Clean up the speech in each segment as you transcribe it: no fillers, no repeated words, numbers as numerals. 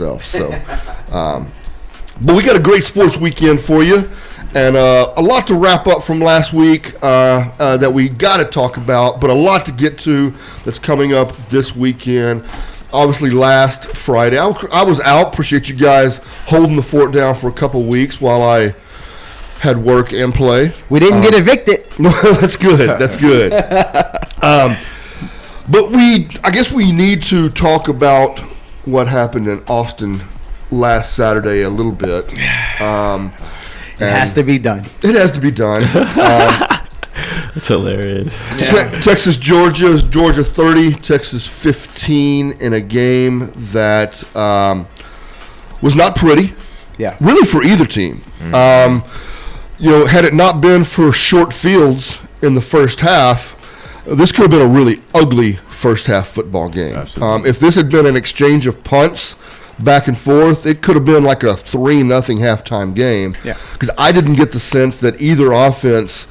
myself. So, but we got a great sports weekend for you, and a lot to wrap up from last week that we got to talk about, but a lot to get to that's coming up this weekend. Obviously, last Friday, I was out. Appreciate you guys holding the fort down for a couple weeks while I had work and play. We didn't get evicted. That's good. That's good. But I guess we need to talk about what happened in Austin last Saturday a little bit. It has to be done. It has to be done. It's hilarious. Texas, Georgia 30, Texas 15 in a game that was not pretty. Yeah. Really for either team. Had it not been for short fields in the first half, this could have been a really ugly first half football game. If this had been an exchange of punts back and forth, it could have been like a 3-0 halftime game. Yeah. Because I didn't get the sense that either offense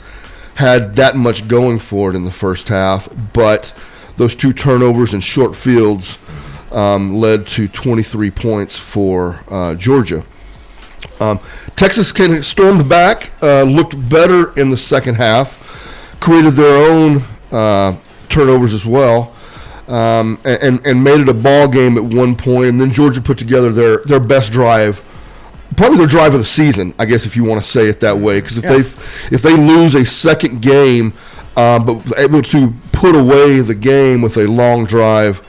had that much going for it in the first half, but those two turnovers and short fields led to 23 points for Georgia. Texas kind of stormed back, looked better in the second half, created their own turnovers as well, and made it a ball game at one point. And then Georgia put together their best drive, probably their drive of the season, I guess, if you want to say it that way. Because if they lose a second game, but able to put away the game with a long drive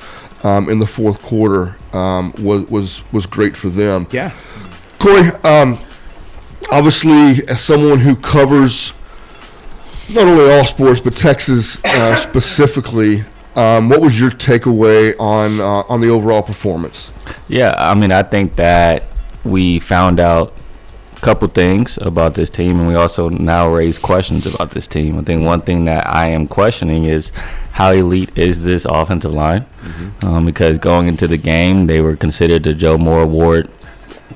in the fourth quarter was great for them. Yeah. Corey, obviously, as someone who covers not only all sports but Texas specifically, what was your takeaway on the overall performance? Yeah, I mean, I think that we found out a couple things about this team, and we also now raise questions about this team. I think one thing that I am questioning is how elite is this offensive line? Because going into the game, they were considered the Joe Moore Award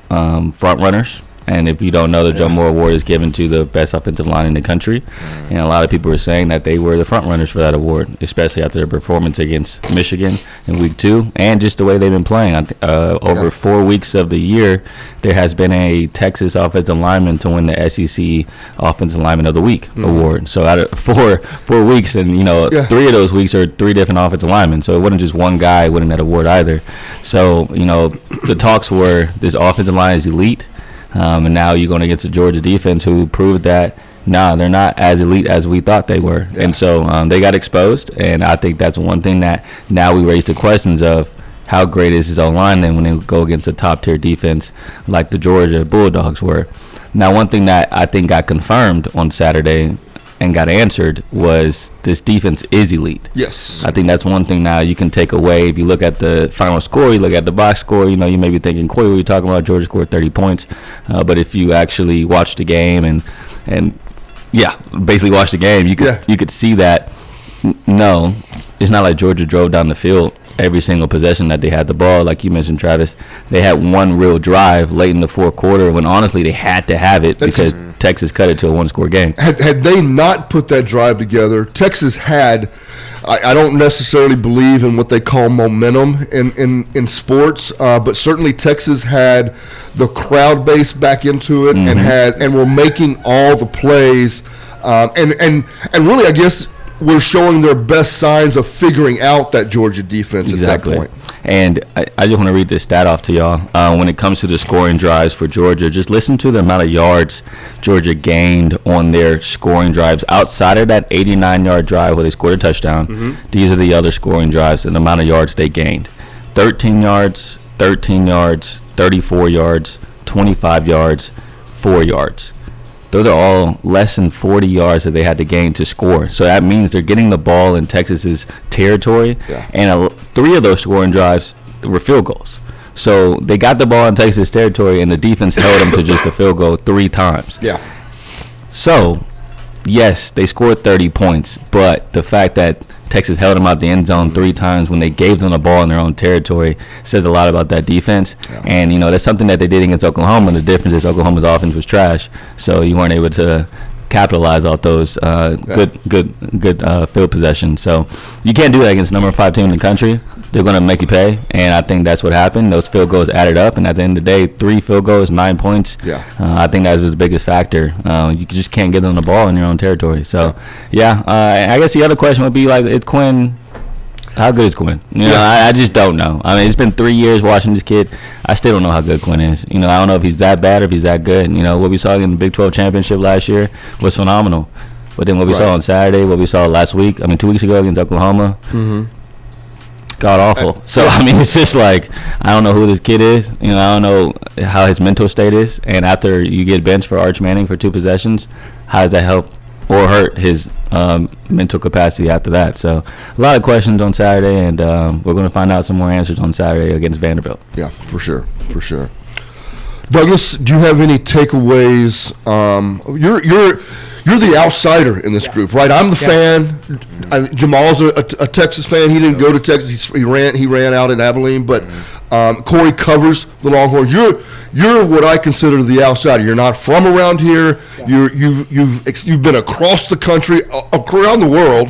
front runners. And if you don't know, the Joe Moore Award is given to the best offensive line in the country. And a lot of people were saying that they were the front runners for that award, especially after their performance against Michigan in week 2 and just the way they've been playing. Over 4 weeks of the year, there has been a Texas offensive lineman to win the SEC Offensive Lineman of the Week award. So out of four weeks, and 3 of those weeks are 3 different offensive linemen. So it wasn't just one guy winning that award either. So, the talks were this offensive line is elite. And now you're going against the Georgia defense who proved that, they're not as elite as we thought they were. Yeah. And so they got exposed, and I think that's one thing that now we raise the questions of how great is his O-line then when they go against a top-tier defense like the Georgia Bulldogs were. Now, one thing that I think got confirmed on Saturday and got answered was this defense is elite. Yes. I think that's one thing now you can take away. If you look at the final score, you look at the box score, you may be thinking, Corey, what are you talking about? Georgia scored 30 points. But if you actually watch the game and basically watch the game, you could see that, no, it's not like Georgia drove down the field every single possession that they had the ball. Like you mentioned, Travis, they had one real drive late in the fourth quarter when honestly they had to have it because Texas cut it to a one-score game. Had they not put that drive together, Texas had, I don't necessarily believe in what they call momentum in sports, but certainly Texas had the crowd base back into it and were making all the plays, and really, I guess, were showing their best signs of figuring out that Georgia defense at that point. And I just want to read this stat off to y'all. When it comes to the scoring drives for Georgia, just listen to the amount of yards Georgia gained on their scoring drives. Outside of that 89-yard drive where they scored a touchdown, these are the other scoring drives and the amount of yards they gained. 13 yards, 13 yards, 34 yards, 25 yards, 4 yards. Those are all less than 40 yards that they had to gain to score. So that means they're getting the ball in Texas's territory, and 3 of those scoring drives were field goals. So they got the ball in Texas territory, and the defense held them to just a field goal 3 times. Yeah. So, yes, they scored 30 points, but the fact that Texas held them out the end zone 3 times when they gave them the ball in their own territory says a lot about that defense. Yeah. And, that's something that they did against Oklahoma. The difference is Oklahoma's offense was trash, so you weren't able to capitalize off those good field possessions. So you can't do that against the number 5 team in the country. They're going to make you pay, and I think that's what happened. Those field goals added up, and at the end of the day, 3 field goals, 9 points. Yeah. I think that was the biggest factor. You just can't get them the ball in your own territory. So, I guess the other question would be, like, is Quinn – how good is Quinn? You know, I just don't know. I mean, it's been 3 years watching this kid. I still don't know how good Quinn is. You know, I don't know if he's that bad or if he's that good. You know, what we saw in the Big 12 championship last year was phenomenal. But then what we saw on Saturday, what we saw last week, 2 weeks ago against Oklahoma, god awful. So, I mean, it's just like, I don't know who this kid is. You know, I don't know how his mental state is. And after you get benched for Arch Manning for 2 possessions, how does that help or hurt his mental capacity after that? So a lot of questions on Saturday, and we're going to find out some more answers on Saturday against Vanderbilt. Yeah, for sure. Douglas, do you have any takeaways? You're the outsider in this group, right? I'm the fan. Jamal's a Texas fan. He didn't go to Texas. He ran out in Abilene, but Corey covers the Longhorns. You're what I consider the outsider. You're not from around here. You've been across the country, around the world.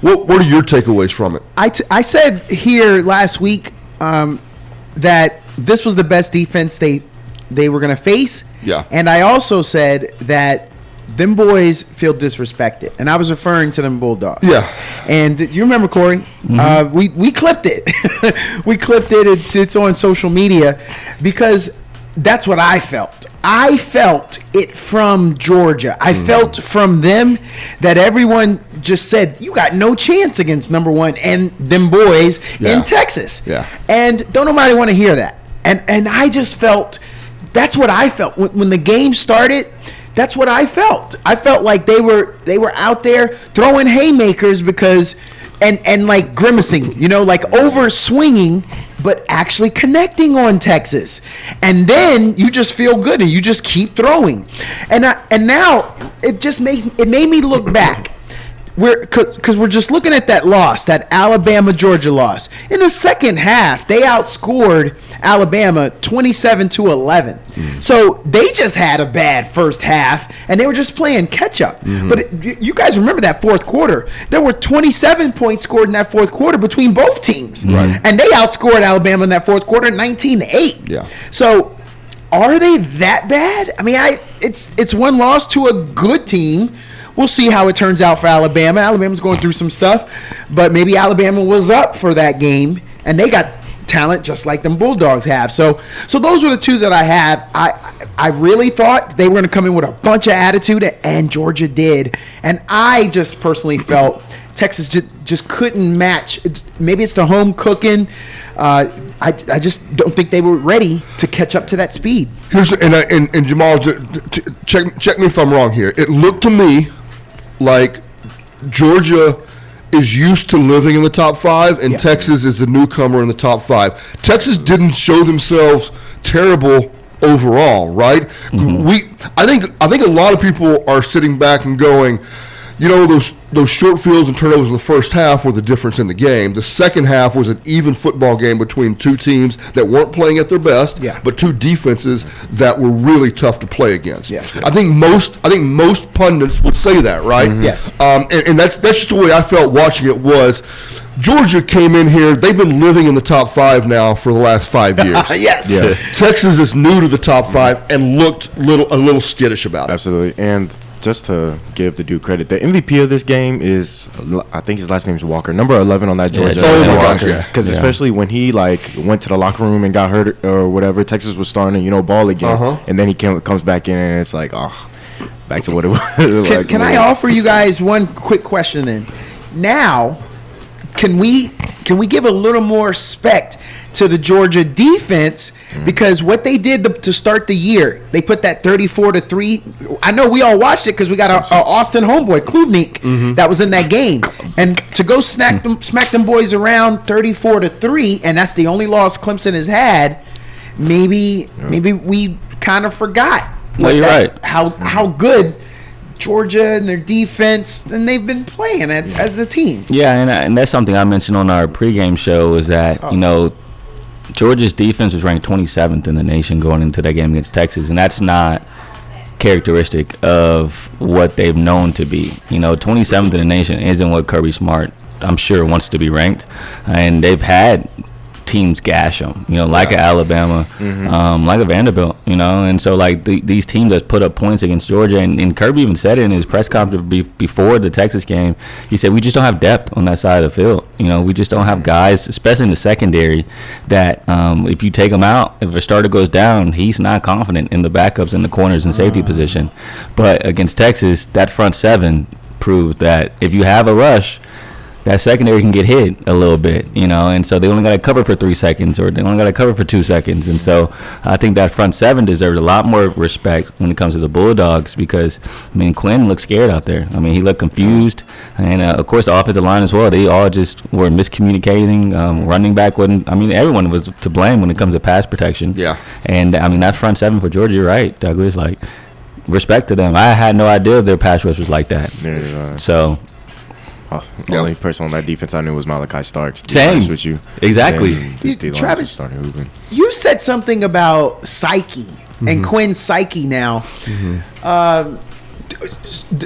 What are your takeaways from it? I said here last week that this was the best defense they were going to face. Yeah. And I also said that them boys feel disrespected, and I was referring to them Bulldogs. Yeah. And you remember, Corey? We clipped it. We clipped it. It's on social media because that's what I felt. I felt it from Georgia. I felt from them that everyone just said, you got no chance against number 1 and them boys in Texas. Yeah. And don't nobody want to hear that. And I just felt, that's what I felt. When the game started, that's what I felt. I felt like they were out there throwing haymakers because and like grimacing, you know, like over swinging, but actually connecting on Texas. And then you just feel good and you just keep throwing. And now it made me look back. Because we're just looking at that loss, that Alabama-Georgia loss. In the second half, they outscored Alabama 27-11. So they just had a bad first half, and they were just playing catch-up. But you guys remember that fourth quarter. There were 27 points scored in that fourth quarter between both teams. Right. And they outscored Alabama in that fourth quarter 19-8. Yeah. So are they that bad? I mean, it's one loss to a good team. We'll see how it turns out for Alabama. Alabama's going through some stuff, but maybe Alabama was up for that game, and they got talent just like them Bulldogs have. So those were the two that I had. I really thought they were going to come in with a bunch of attitude, and Georgia did. And I just personally felt Texas just couldn't match. Maybe it's the home cooking. I just don't think they were ready to catch up to that speed. And Jamal, check me if I'm wrong here. It looked to me like Georgia is used to living in the top 5, and Texas is the newcomer in the top 5. Texas didn't show themselves terrible overall, right? I think a lot of people are sitting back and going, you know, those short fields and turnovers in the first half were the difference in the game. The second half was an even football game between two teams that weren't playing at their best, but two defenses that were really tough to play against. Yes. I think most pundits would say that, right? Yes. And that's just the way I felt watching it was. Georgia came in here. They've been living in the top 5 now for the last 5 years. Yes. Yeah. Texas is new to the top 5 and looked a little skittish about it. Absolutely. And just to give the dude credit, the MVP of this game is, I think his last name is Walker, number 11 on that Georgia. Oh my gosh, yeah. Because especially when he went to the locker room and got hurt or whatever, Texas was starting to ball again, and then he comes back in and it's like, back to what it was. Can I offer you guys one quick question then? Now, can we give a little more respect to the Georgia defense, because what they did to start the year, they put that 34-3. I know we all watched it because we got our Austin homeboy Klubnik that was in that game, and to go smack them boys around 34-3, and that's the only loss Clemson has had. Maybe we kind of forgot. Well, you're right. How good Georgia and their defense, and they've been playing as a team. Yeah, and that's something I mentioned on our pregame show is that, Georgia's defense was ranked 27th in the nation going into that game against Texas, and that's not characteristic of what they've known to be. 27th in the nation isn't what Kirby Smart, I'm sure, wants to be ranked, and they've had teams gash them, like a Alabama, like a Vanderbilt, and so like these teams that put up points against Georgia, and Kirby even said it in his press conference before the Texas game. He said we just don't have depth on that side of the field. We just don't have guys, especially in the secondary, that if you take them out, if a starter goes down, he's not confident in the backups and the corners and safety position. But against Texas, that front seven proved that if you have a rush, that secondary can get hit a little bit, and so they only got to cover for 3 seconds, or they only got to cover for 2 seconds. And so I think that front seven deserves a lot more respect when it comes to the Bulldogs, because, Quinn looked scared out there. He looked confused. And, of course, the offensive line as well. They all just were miscommunicating. Running back wasn't – everyone was to blame when it comes to pass protection. Yeah. And, that front seven for Georgia, you're right, Douglas. Like, respect to them. I had no idea their pass rush was like that. Yeah. So – the only person on that defense I knew was Malachi Starks. Same. With you. Exactly. Travis, you said something about psyche and Quinn's psyche now.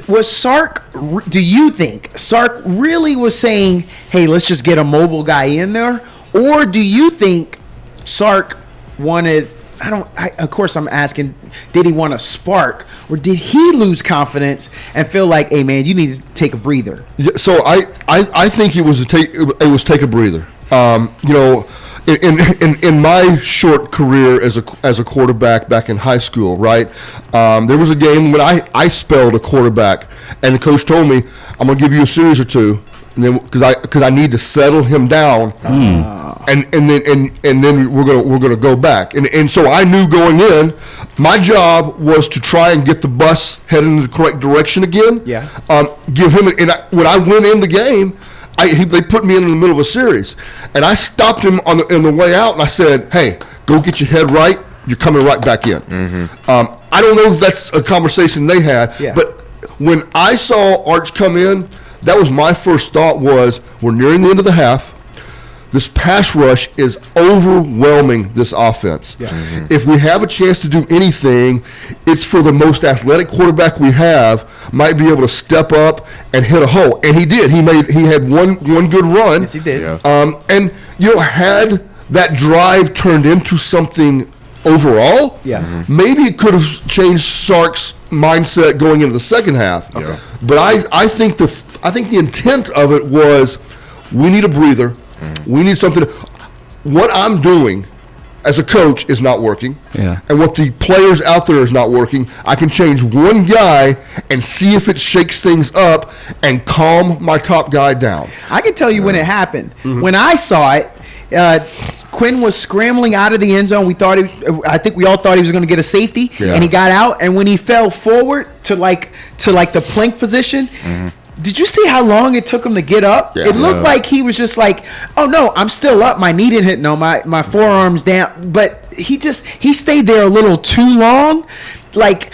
Was Sark, do you think Sark really was saying, hey, let's just get a mobile guy in there? Or do you think Sark wanted, of course I'm asking, did he want a spark? Or did he lose confidence and feel like, hey man, you need to take a breather? Yeah, so I think it was take a breather. In my short career as a quarterback back in high school, right? There was a game when I spelled a quarterback, and the coach told me, I'm gonna give you a series or two, and then because I need to settle him down, and then we're gonna go back, and so I knew going in, my job was to try and get the bus headed in the correct direction again. Yeah. Give him when I went in the game, they put me in the middle of a series, and I stopped him on the way out, and I said, hey, go get your head right. You're coming right back in. I don't know if that's a conversation they had, but when I saw Arch come in, that was my first thought was, we're nearing the end of the half. This pass rush is overwhelming this offense. Yeah. If we have a chance to do anything, it's for the most athletic quarterback we have might be able to step up and hit a hole. And he did. He had one good run. Yes, he did. Yeah. And had that drive turned into something overall, maybe it could have changed Sark's mindset going into the second half. Okay. But I think the intent of it was, we need a breather. We need something. What I'm doing as a coach is not working. Yeah. And what the players out there is not working. I can change one guy and see if it shakes things up and calm my top guy down. I can tell you when it happened. When I saw it, Quinn was scrambling out of the end zone. I think we all thought he was going to get a safety, and he got out. And when he fell forward to the plank position, did you see how long it took him to get up? Yeah. It looked like he was just like, oh no, I'm still up. My knee didn't hit. No, my forearm's down. But he stayed there a little too long. Like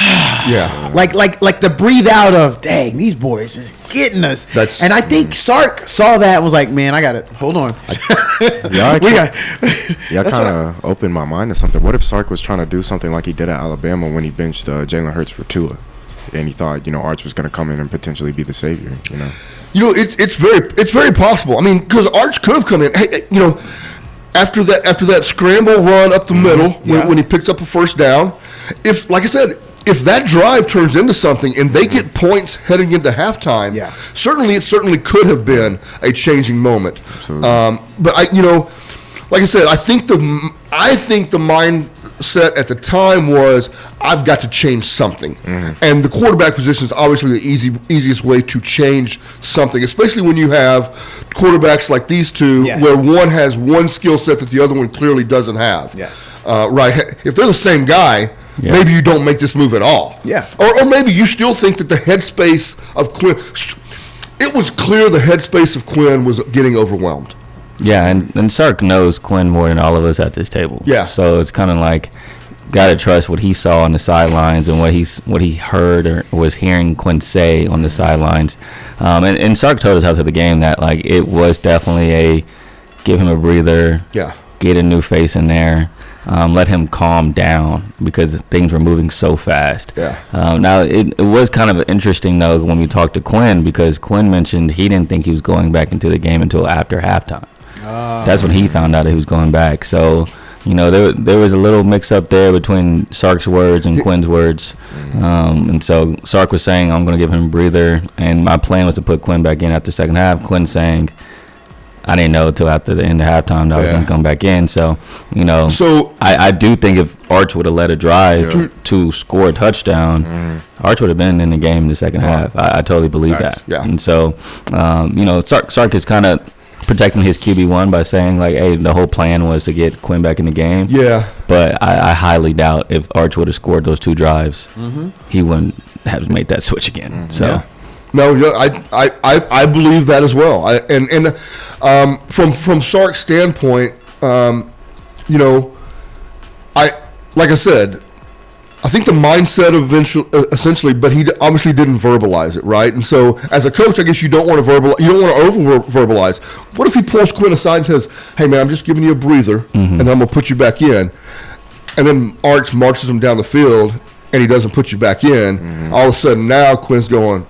the breathe out of, dang, these boys is getting us. And I think Sark saw that and was like, man, I got to hold on. I kind of opened my mind to something. What if Sark was trying to do something like he did at Alabama when he benched Jalen Hurts for Tua? And he thought, Arch was going to come in and potentially be the savior, It's very possible. Because Arch could have come in. Hey, after that scramble run up the middle when he picked up a first down, if that drive turns into something and they get points heading into halftime, certainly could have been a changing moment. But like I said, I think the mindset at the time was, I've got to change something, and the quarterback position is obviously the easiest way to change something, especially when you have quarterbacks like these two, where one has one skill set that the other one clearly doesn't have. Right? If they're the same guy, maybe you don't make this move at all. Or maybe you still think that the headspace of Quinn. It was clear the headspace of Quinn was getting overwhelmed. Yeah, and Sark knows Quinn more than all of us at this table. Yeah. So it's kind of like, got to trust what he saw on the sidelines and what he heard or was hearing Quinn say on the sidelines. And Sark told us after the game that it was definitely a give him a breather, get a new face in there. let him calm down because things were moving so fast. Yeah. Now, it was kind of interesting, though, when we talked to Quinn, because Quinn mentioned he didn't think he was going back into the game until after halftime. That's when he found out he was going back. So, there was a little mix-up there between Sark's words and Quinn's words. And so Sark was saying, I'm going to give him a breather, and my plan was to put Quinn back in after the second half. Quinn saying, I didn't know until after the end of halftime that I was going to come back in. So, I do think if Arch would have led a drive to score a touchdown, Arch would have been in the game in the second half. I totally believe that. Yeah. And so, Sark is kind of protecting his QB1 by saying, like, hey, the whole plan was to get Quinn back in the game. Yeah. But I highly doubt if Arch would have scored those 2 drives, he wouldn't have made that switch again. So. Yeah. No, I believe that as well. From Sark's standpoint, like I said, I think the mindset essentially, but he obviously didn't verbalize it, right? And so, as a coach, I guess you don't want to over verbalize. What if he pulls Quinn aside and says, "Hey, man, I'm just giving you a breather, and I'm gonna put you back in," and then Arch marches him down the field, and he doesn't put you back in. All of a sudden, now Quinn's going,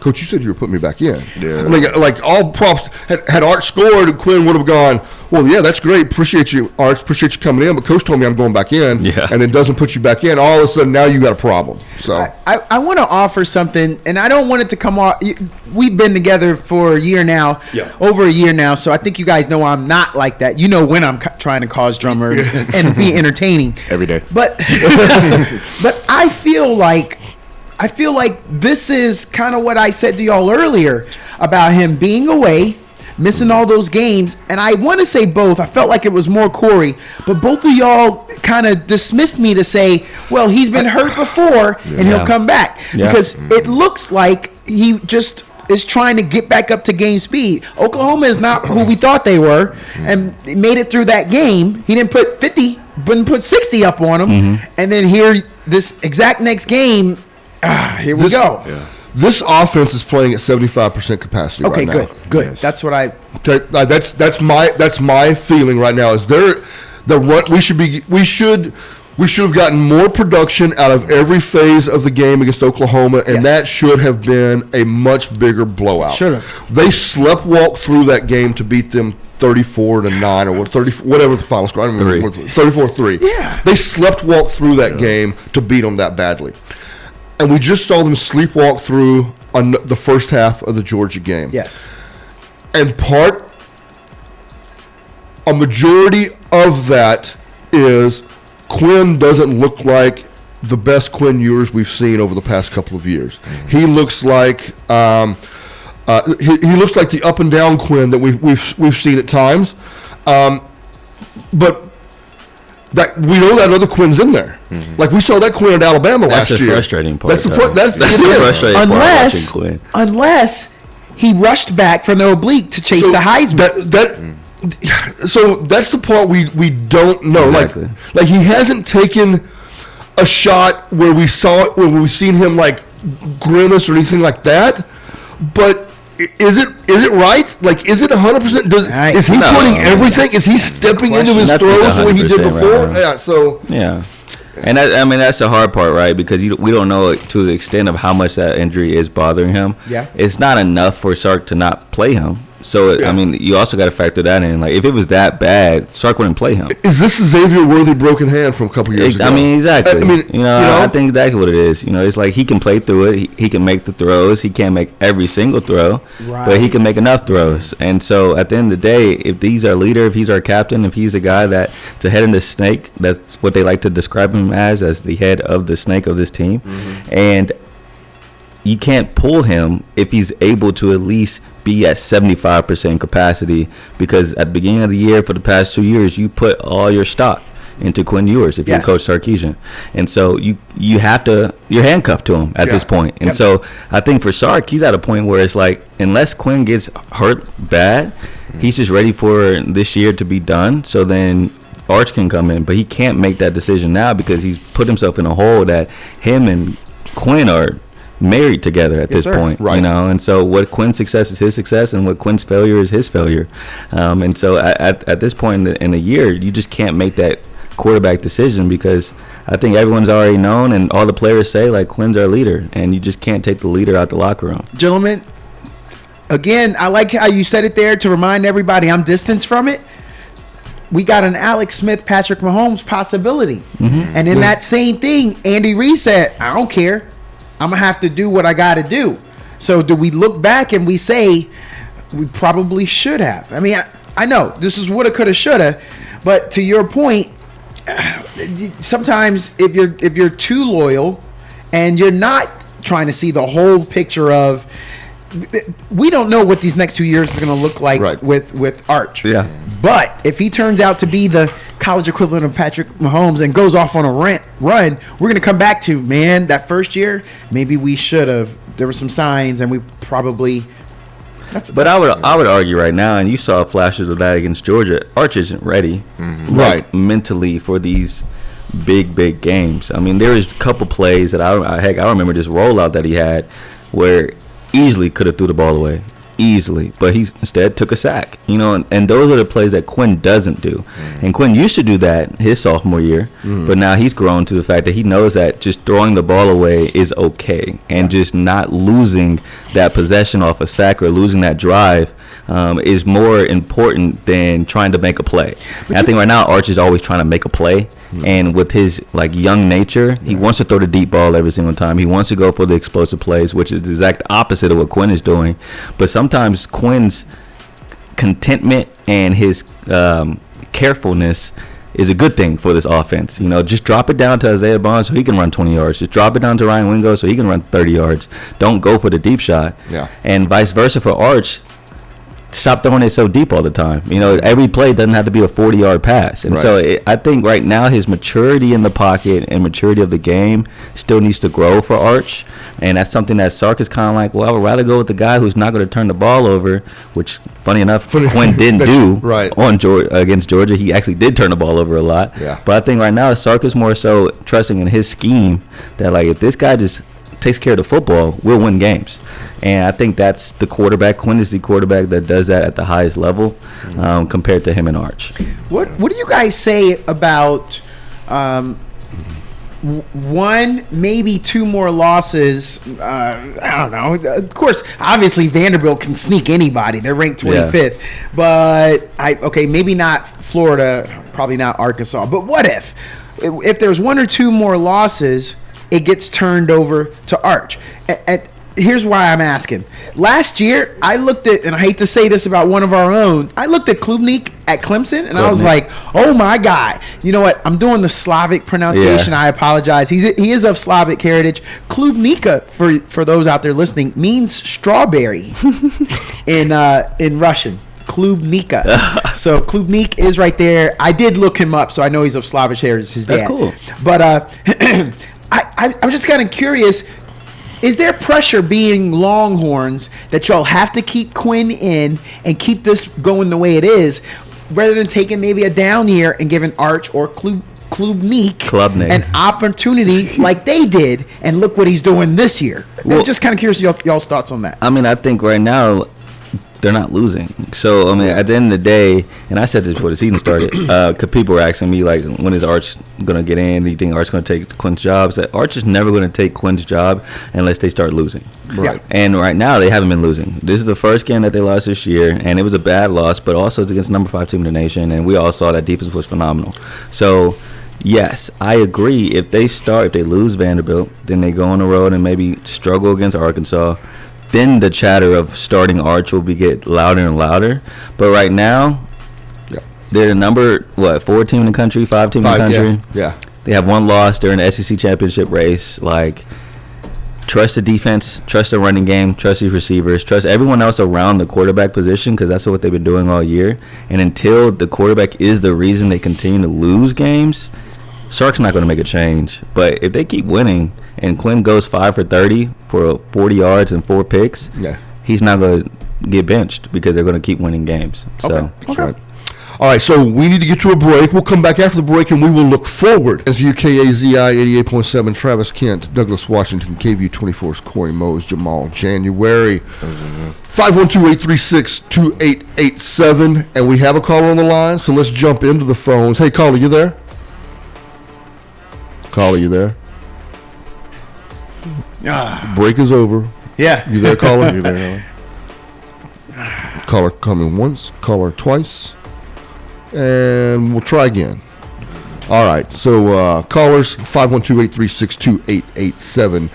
Coach, you said you were putting me back in. Yeah. I mean, like all props. Had Arch scored, Quinn would have gone, well, yeah, that's great. Appreciate you, Arch. Appreciate you coming in. But Coach told me I'm going back in. Yeah. And then doesn't put you back in. All of a sudden, now you got a problem. So I want to offer something, and I don't want it to come off. We've been together for a year now, over a year now. So I think you guys know I'm not like that. You know when I'm trying to cause drama and be entertaining every day. But but I feel like this is kind of what I said to y'all earlier about him being away, missing all those games. And I want to say both. I felt like it was more Corey. But both of y'all kind of dismissed me to say, well, he's been hurt before and he'll come back. Yeah. Because it looks like he just is trying to get back up to game speed. Oklahoma is not who we thought they were and made it through that game. He didn't put 50, but put 60 up on them. And then here, this exact next game, here we go. Yeah. This offense is playing at 75% capacity right now. Okay, good. Yes. That's what that's my feeling right now. Is the run we should have gotten more production out of every phase of the game against Oklahoma, and that should have been a much bigger blowout. Should have. They sleptwalked through that game to beat them 34-9 or 30, whatever the final score. I don't remember. 34-3. Yeah. They sleptwalked through that game to beat them that badly. And we just saw them sleepwalk through the first half of the Georgia game. Yes. And a majority of that is Quinn doesn't look like the best Quinn Ewers we've seen over the past couple of years. He looks like he looks like the up and down Quinn that we've seen at times, but. That we know that other Quinn's in there. Like we saw that Quinn at Alabama last year. That's the frustrating part. That's the frustrating part. Watching Quinn. Unless he rushed back from the oblique to chase the Heisman. So that's the part we don't know. Exactly. Like he hasn't taken a shot where we've seen him like grimace or anything like that. But is it right? Like, is it 100%? Is he putting everything? Is he stepping into his throws the way he did before? Right. Yeah. So yeah, and that's the hard part, right? Because we don't know to the extent of how much that injury is bothering him. Yeah, it's not enough for Sark to not play him. So, I mean, you also got to factor that in. Like, if it was that bad, Sark wouldn't play him. Is this a Xavier Worthy broken hand from a couple years ago? I mean, exactly. I think exactly what it is. It's like he can play through it. He can make the throws. He can't make every single throw, but he can make enough throws. And so, at the end of the day, if he's our leader, if he's our captain, if he's a guy that's the head of the snake, that's what they like to describe him as the head of the snake of this team. And you can't pull him if he's able to at least be at 75% capacity, because at the beginning of the year for the past 2 years, you put all your stock into Quinn Ewers if you're Coach Sarkisian. And so you're handcuffed to him at this point. And so I think for Sark, he's at a point where it's like, unless Quinn gets hurt bad, he's just ready for this year to be done. So then Arch can come in, but he can't make that decision now because he's put himself in a hole that him and Quinn are married together at this point, right. And so what Quinn's success is his success and what Quinn's failure is his failure. And so at this point in the year, you just can't make that quarterback decision, because I think everyone's already known and all the players say, like, Quinn's our leader, and you just can't take the leader out the locker room. Gentlemen, again, I like how you said it there to remind everybody I'm distanced from it. We got an Alex Smith, Patrick Mahomes possibility. And in that same thing, Andy Reid said, I don't care. I'm going to have to do what I got to do. So do we look back and we say we probably should have? I mean, I know this is woulda, coulda, shoulda, but to your point, sometimes if you're too loyal and you're not trying to see the whole picture of, we don't know what these next 2 years is going to look like with Arch. Yeah. But if he turns out to be the college equivalent of Patrick Mahomes and goes off on a run, we're going to come back to, man, that first year, maybe we should have. There were some signs, and we probably. But I would argue right now, and you saw flashes of that against Georgia. Arch isn't ready, mentally for these big games. I mean, there was a couple plays that I remember this rollout that he had where easily could have threw the ball away. Easily, but he instead took a sack, and those are the plays that Quinn doesn't do. And Quinn used to do that his sophomore year, but now he's grown to the fact that he knows that just throwing the ball away is okay, and just not losing that possession off a sack or losing that drive is more important than trying to make a play. And I think right now Arch is always trying to make a play, and with his young nature, he wants to throw the deep ball every single time. He wants to go for the explosive plays, which is the exact opposite of what Quinn is doing. But sometimes Quinn's contentment and his carefulness is a good thing for this offense. Just drop it down to Isaiah Bond so he can run 20 yards. Just drop it down to Ryan Wingo so he can run 30 yards. Don't go for the deep shot. Yeah. And vice versa for Arch. Stop throwing it so deep all the time. Every play doesn't have to be a 40-yard pass. And so I think right now his maturity in the pocket and maturity of the game still needs to grow for Arch. And that's something that Sark is kind of like, well, I would rather go with the guy who's not going to turn the ball over, which, funny enough, Quinn didn't do against Georgia. He actually did turn the ball over a lot. Yeah. But I think right now Sark is more so trusting in his scheme that, if this guy just takes care of the football, we'll win games. And I think that's the quarterback. Quinn is the quarterback that does that at the highest level compared to him and Arch. What do you guys say about one, maybe two more losses? I don't know. Of course, obviously Vanderbilt can sneak anybody. They're ranked 25th. Yeah. But maybe not Florida, probably not Arkansas. But what if there's one or two more losses, it gets turned over to Arch? And here's why I'm asking. Last year, I looked at, and I hate to say this about one of our own, I looked at Klubnik at Clemson, and I was like, oh my God. You know what? I'm doing the Slavic pronunciation. Yeah. I apologize. He is of Slavic heritage. Klubnika, for those out there listening, means strawberry in Russian. Klubnika. So Klubnik is right there. I did look him up, so I know he's of Slavic heritage. His dad. That's cool. But I'm just kind of curious. Is there pressure being Longhorns that y'all have to keep Quinn in and keep this going the way it is, rather than taking maybe a down year and giving Arch or Klubnik an opportunity like they did, and look what he's doing this year? Well, I'm just kind of curious y'all's thoughts on that. I mean, I think right now they're not losing. So, I mean, at the end of the day, and I said this before the season started, because people were asking me, when is Arch going to get in? Do you think Arch's going to take Quinn's job? I said, Arch is never going to take Quinn's job unless they start losing. Right. And right now, they haven't been losing. This is the first game that they lost this year, and it was a bad loss, but also it's against the number 5 team in the nation, and we all saw that defense was phenomenal. So, yes, I agree. If they lose Vanderbilt, then they go on the road and maybe struggle against Arkansas, then the chatter of starting Arch will get louder and louder. But right now, they're the number 4 team in the country, 5 team in the country. Yeah. They have one loss. They're in the SEC championship race. Trust the defense, trust the running game, trust these receivers, trust everyone else around the quarterback position, because that's what they've been doing all year. And until the quarterback is the reason they continue to lose games, Sark's not going to make a change. But if they keep winning and Quinn goes 5 for 30 for 40 yards and 4 picks, he's not going to get benched, because they're going to keep winning games. So. Okay. All right, so we need to get to a break. We'll come back after the break, and we will look forward. As KAZI 88.7, Travis Kent, Douglas Washington, KVU 24's Corey Mose, Jamal January. 512-836-2887, and we have a caller on the line, so let's jump into the phones. Hey, caller, you there? Caller, you there? Ah, Break is over. yeah. You there, caller? You there, Caller coming once, caller twice, and we'll try again. All right, so callers 512-836-2887.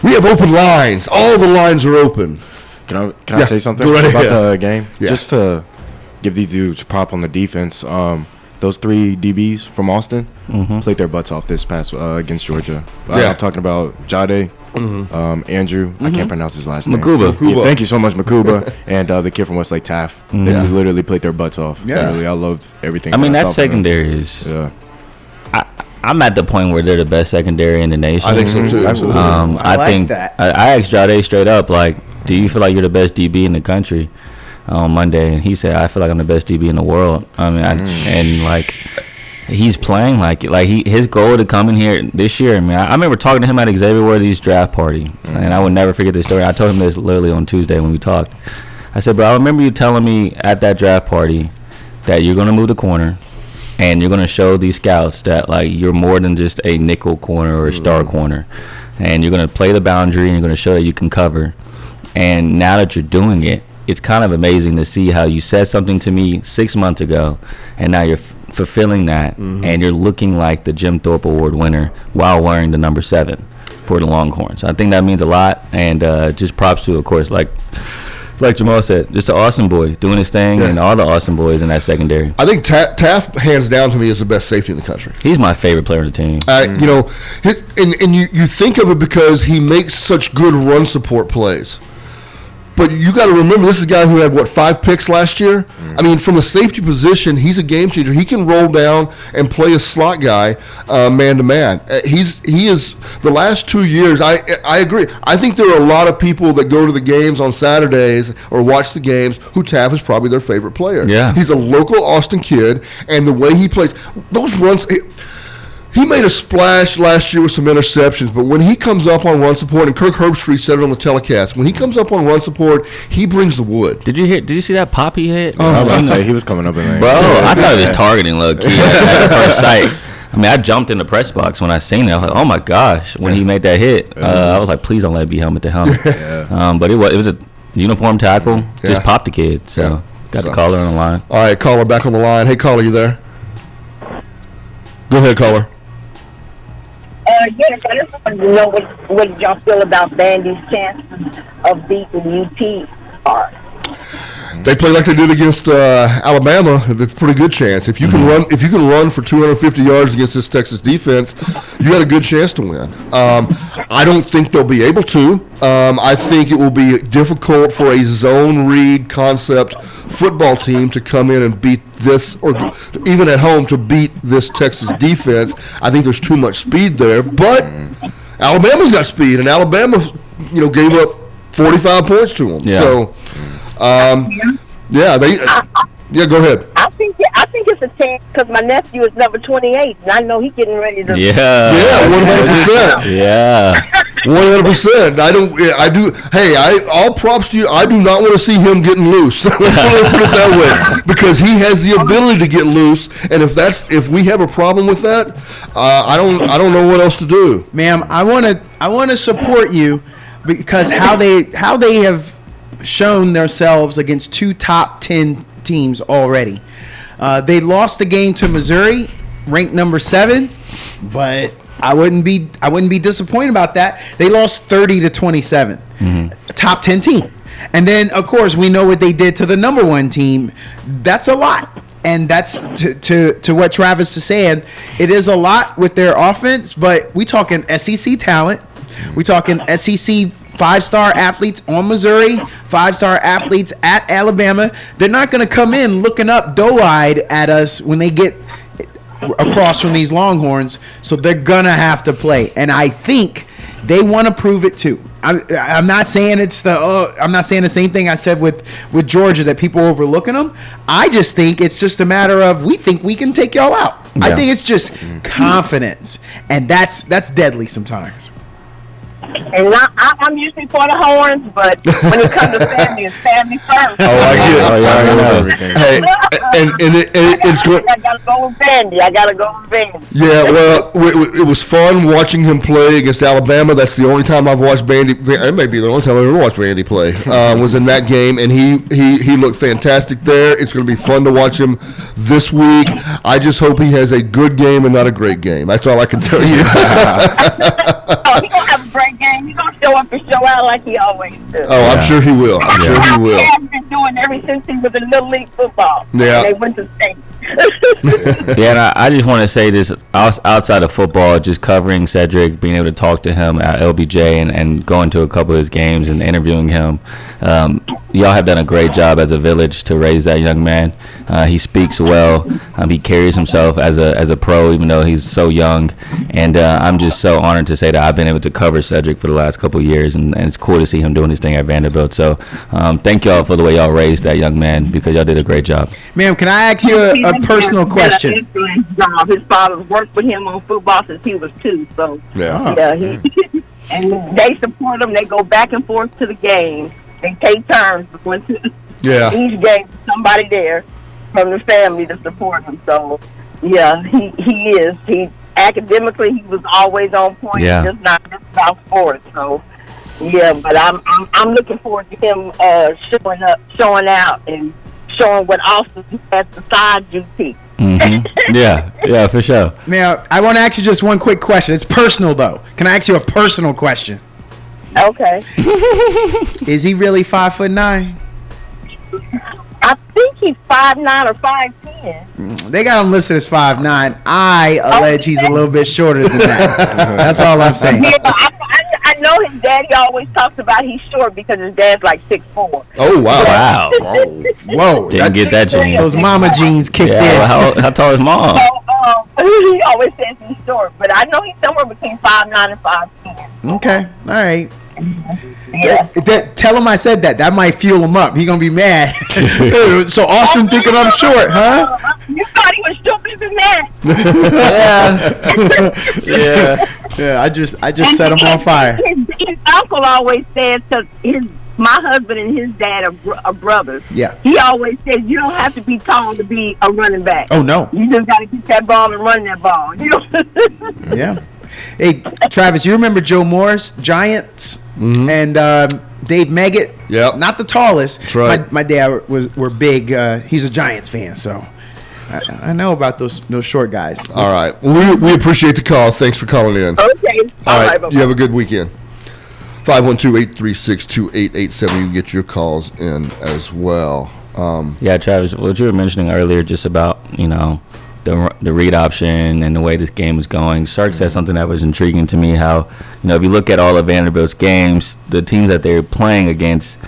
We have open lines. All the lines are open. Can I Yeah, say something go right about ahead. the game? Yeah. Just to give these dudes a prop on the defense. Those 3 DBs from Austin played their butts off this past against Georgia. Yeah. I'm talking about Jade, Andrew. I can't pronounce his last name. Makuba. Makuba. Thank you so much, Makuba, and the kid from Westlake Taft. They literally played their butts off. Yeah. Really, I loved everything. I mean, I that saw from them. secondary is. Yeah. I'm at the point where they're the best secondary in the nation. I think so too. Absolutely. I like think that. I asked Jade straight up, like, do you feel like you're the best DB in the country on Monday? And he said, I feel like I'm the best DB in the world. I mean, and like, he's playing like his goal to come in here this year. I mean, I remember talking to him at Xavier Worthy's draft party, and I would never forget this story. I told him this literally on Tuesday when we talked. I said, bro, I remember you telling me at that draft party that you're going to move the corner and you're going to show these scouts that, like, you're more than just a nickel corner or a star corner. And you're going to play the boundary and you're going to show that you can cover. And now that you're doing it, it's kind of amazing to see how you said something to me 6 months ago, and now you're fulfilling that, and you're looking like the Jim Thorpe Award winner while wearing the number 7 for the Longhorns. I think that means a lot, and just props to, of course, like Jamal said, just an awesome boy doing his thing, and all the awesome boys in that secondary. I think Taft, hands down to me, is the best safety in the country. He's my favorite player on the team. You know, and you think of it because he makes such good run support plays. But you got to remember, this is a guy who had, 5 picks last year? I mean, from a safety position, he's a game changer. He can roll down and play a slot guy man-to-man. He is, the last 2 years, I agree. I think there are a lot of people that go to the games on Saturdays or watch the games who Taft is probably their favorite player. Yeah. He's a local Austin kid, and the way he plays, those runs... He made a splash last year with some interceptions, but when he comes up on run support, and Kirk Herbstreit said it on the telecast, when he comes up on run support, he brings the wood. Did you see that pop he hit? I was about to say he was coming up in there. Bro, I thought it was targeting low key at first sight. I mean, I jumped in the press box when I seen it. I was like, oh my gosh, when he made that hit. I was like, please don't let it be helmet to helmet. But it was a uniform tackle, just popped the kid. So, got the caller on the line. All right, caller back on the line. Hey, caller, you there? Go ahead, caller. Yes, I just wanted to know what y'all feel about Vandy's chances of beating UT are. They play like they did against Alabama. It's a pretty good chance. If you can run for 250 yards against this Texas defense, you got a good chance to win. I don't think they'll be able to. I think it will be difficult for a zone read concept football team to come in and beat this, or even at home to beat this Texas defense. I think there's too much speed there. But Alabama's got speed, and Alabama, gave up 45 points to them. Yeah. So. Go ahead. I think it's a chance because my nephew is number 28, and I know he's getting ready to. Yeah. Yeah, 100%. Yeah. 100%. All props to you. I do not want to see him getting loose. Let's put it that way, because he has the ability to get loose, and if we have a problem with that, I don't know what else to do. Ma'am, I want to support you because how they have shown themselves against 2 top 10 teams already. They lost the game to Missouri, ranked number 7, but I wouldn't be disappointed about that. They lost 30-27, top 10 team. And then, of course, we know what they did to the number 1 team. That's a lot. And that's to what Travis is saying. It is a lot with their offense, but we talking SEC talent. We talking SEC 5-star athletes on Missouri, 5-star athletes at Alabama. They're not going to come in looking up doe-eyed at us when they get across from these Longhorns. So they're going to have to play. And I think they want to prove it too. I'm not saying I'm not saying the same thing I said with Georgia, that people are overlooking them. I just think it's just a matter of, we think we can take y'all out. I think it's just confidence. And that's deadly sometimes. And I'm usually for the horns, but when it comes to family, it's family first. Oh, I get it. Oh, yeah, I know everything. Hey, it's good. I gotta go with Vandy. Yeah, well, it was fun watching him play against Alabama. That's the only time I've watched Vandy. It may be the only time I've ever watched Vandy play. Was in that game, and he looked fantastic there. It's going to be fun to watch him this week. I just hope he has a good game and not a great game. That's all I can tell you. Oh, he's gonna have a great game. He's gonna show up and show out like he always does. Oh, I'm sure he will. I'm sure he will. He has been doing ever since he was in Little League football. Yeah. And they went to state. Yeah, and I just want to say this outside of football, just covering Cedric, being able to talk to him at LBJ and going to a couple of his games and interviewing him. Y'all have done a great job as a village to raise that young man. He speaks well. He carries himself as a pro, even though he's so young. And I'm just so honored to say that I've been able to cover Cedric for the last couple of years, and it's cool to see him doing his thing at Vanderbilt. So thank y'all for the way y'all raised that young man, because y'all did a great job. Ma'am, can I ask you a personal question? His father's worked with him on football since he was 2, so Yeah. he and they support him. They go back and forth to the game. They take turns going to Yeah. each game. Somebody there from the family to support him. So yeah, he is. He academically he was always on point. Yeah. Just not just about sports. So yeah, but I'm looking forward to him showing out, and showing what Austin has besides UT. Mm-hmm. Yeah, for sure. Now, I want to ask you just one quick question. It's personal, though. Can I ask you a personal question? Okay. Is he really 5'9"? I think he's 5'9" or 5'10". They got him listed as 5'9". I allege he's a little bit shorter than that. That's all I'm saying. Yeah, I know his daddy always talks about he's short because his dad's like 6'4". Oh, wow. Wow. Whoa. Didn't get that gene. Those mama jeans kicked Yeah, in. well, how tall is mom? So, he always says he's short, but I know he's somewhere between 5'9" and 5'10". Okay. All right. Yeah. Tell him I said that. That might fuel him up. He gonna be mad. So Austin thinking I'm short, huh? You thought he was shorter than that. Yeah. I just set him on fire. His uncle always says, because my husband and his dad are brothers. Yeah. He always says you don't have to be tall to be a running back. Oh no. You just got to get that ball and run that ball. You know? Yeah. Hey, Travis, you remember Joe Morris, Giants, and Dave Meggett? Yep. Not the tallest. That's right. My dad were big. He's a Giants fan, so I know about those short guys. All right. Well, we appreciate the call. Thanks for calling in. Okay. All right. bye-bye. You have a good weekend. 512-836-2887. You can get your calls in as well. Yeah, Travis, what you were mentioning earlier, just about the read option and the way this game was going. Sark said something that was intriguing to me. How if you look at all of Vanderbilt's games, the teams that they're playing against,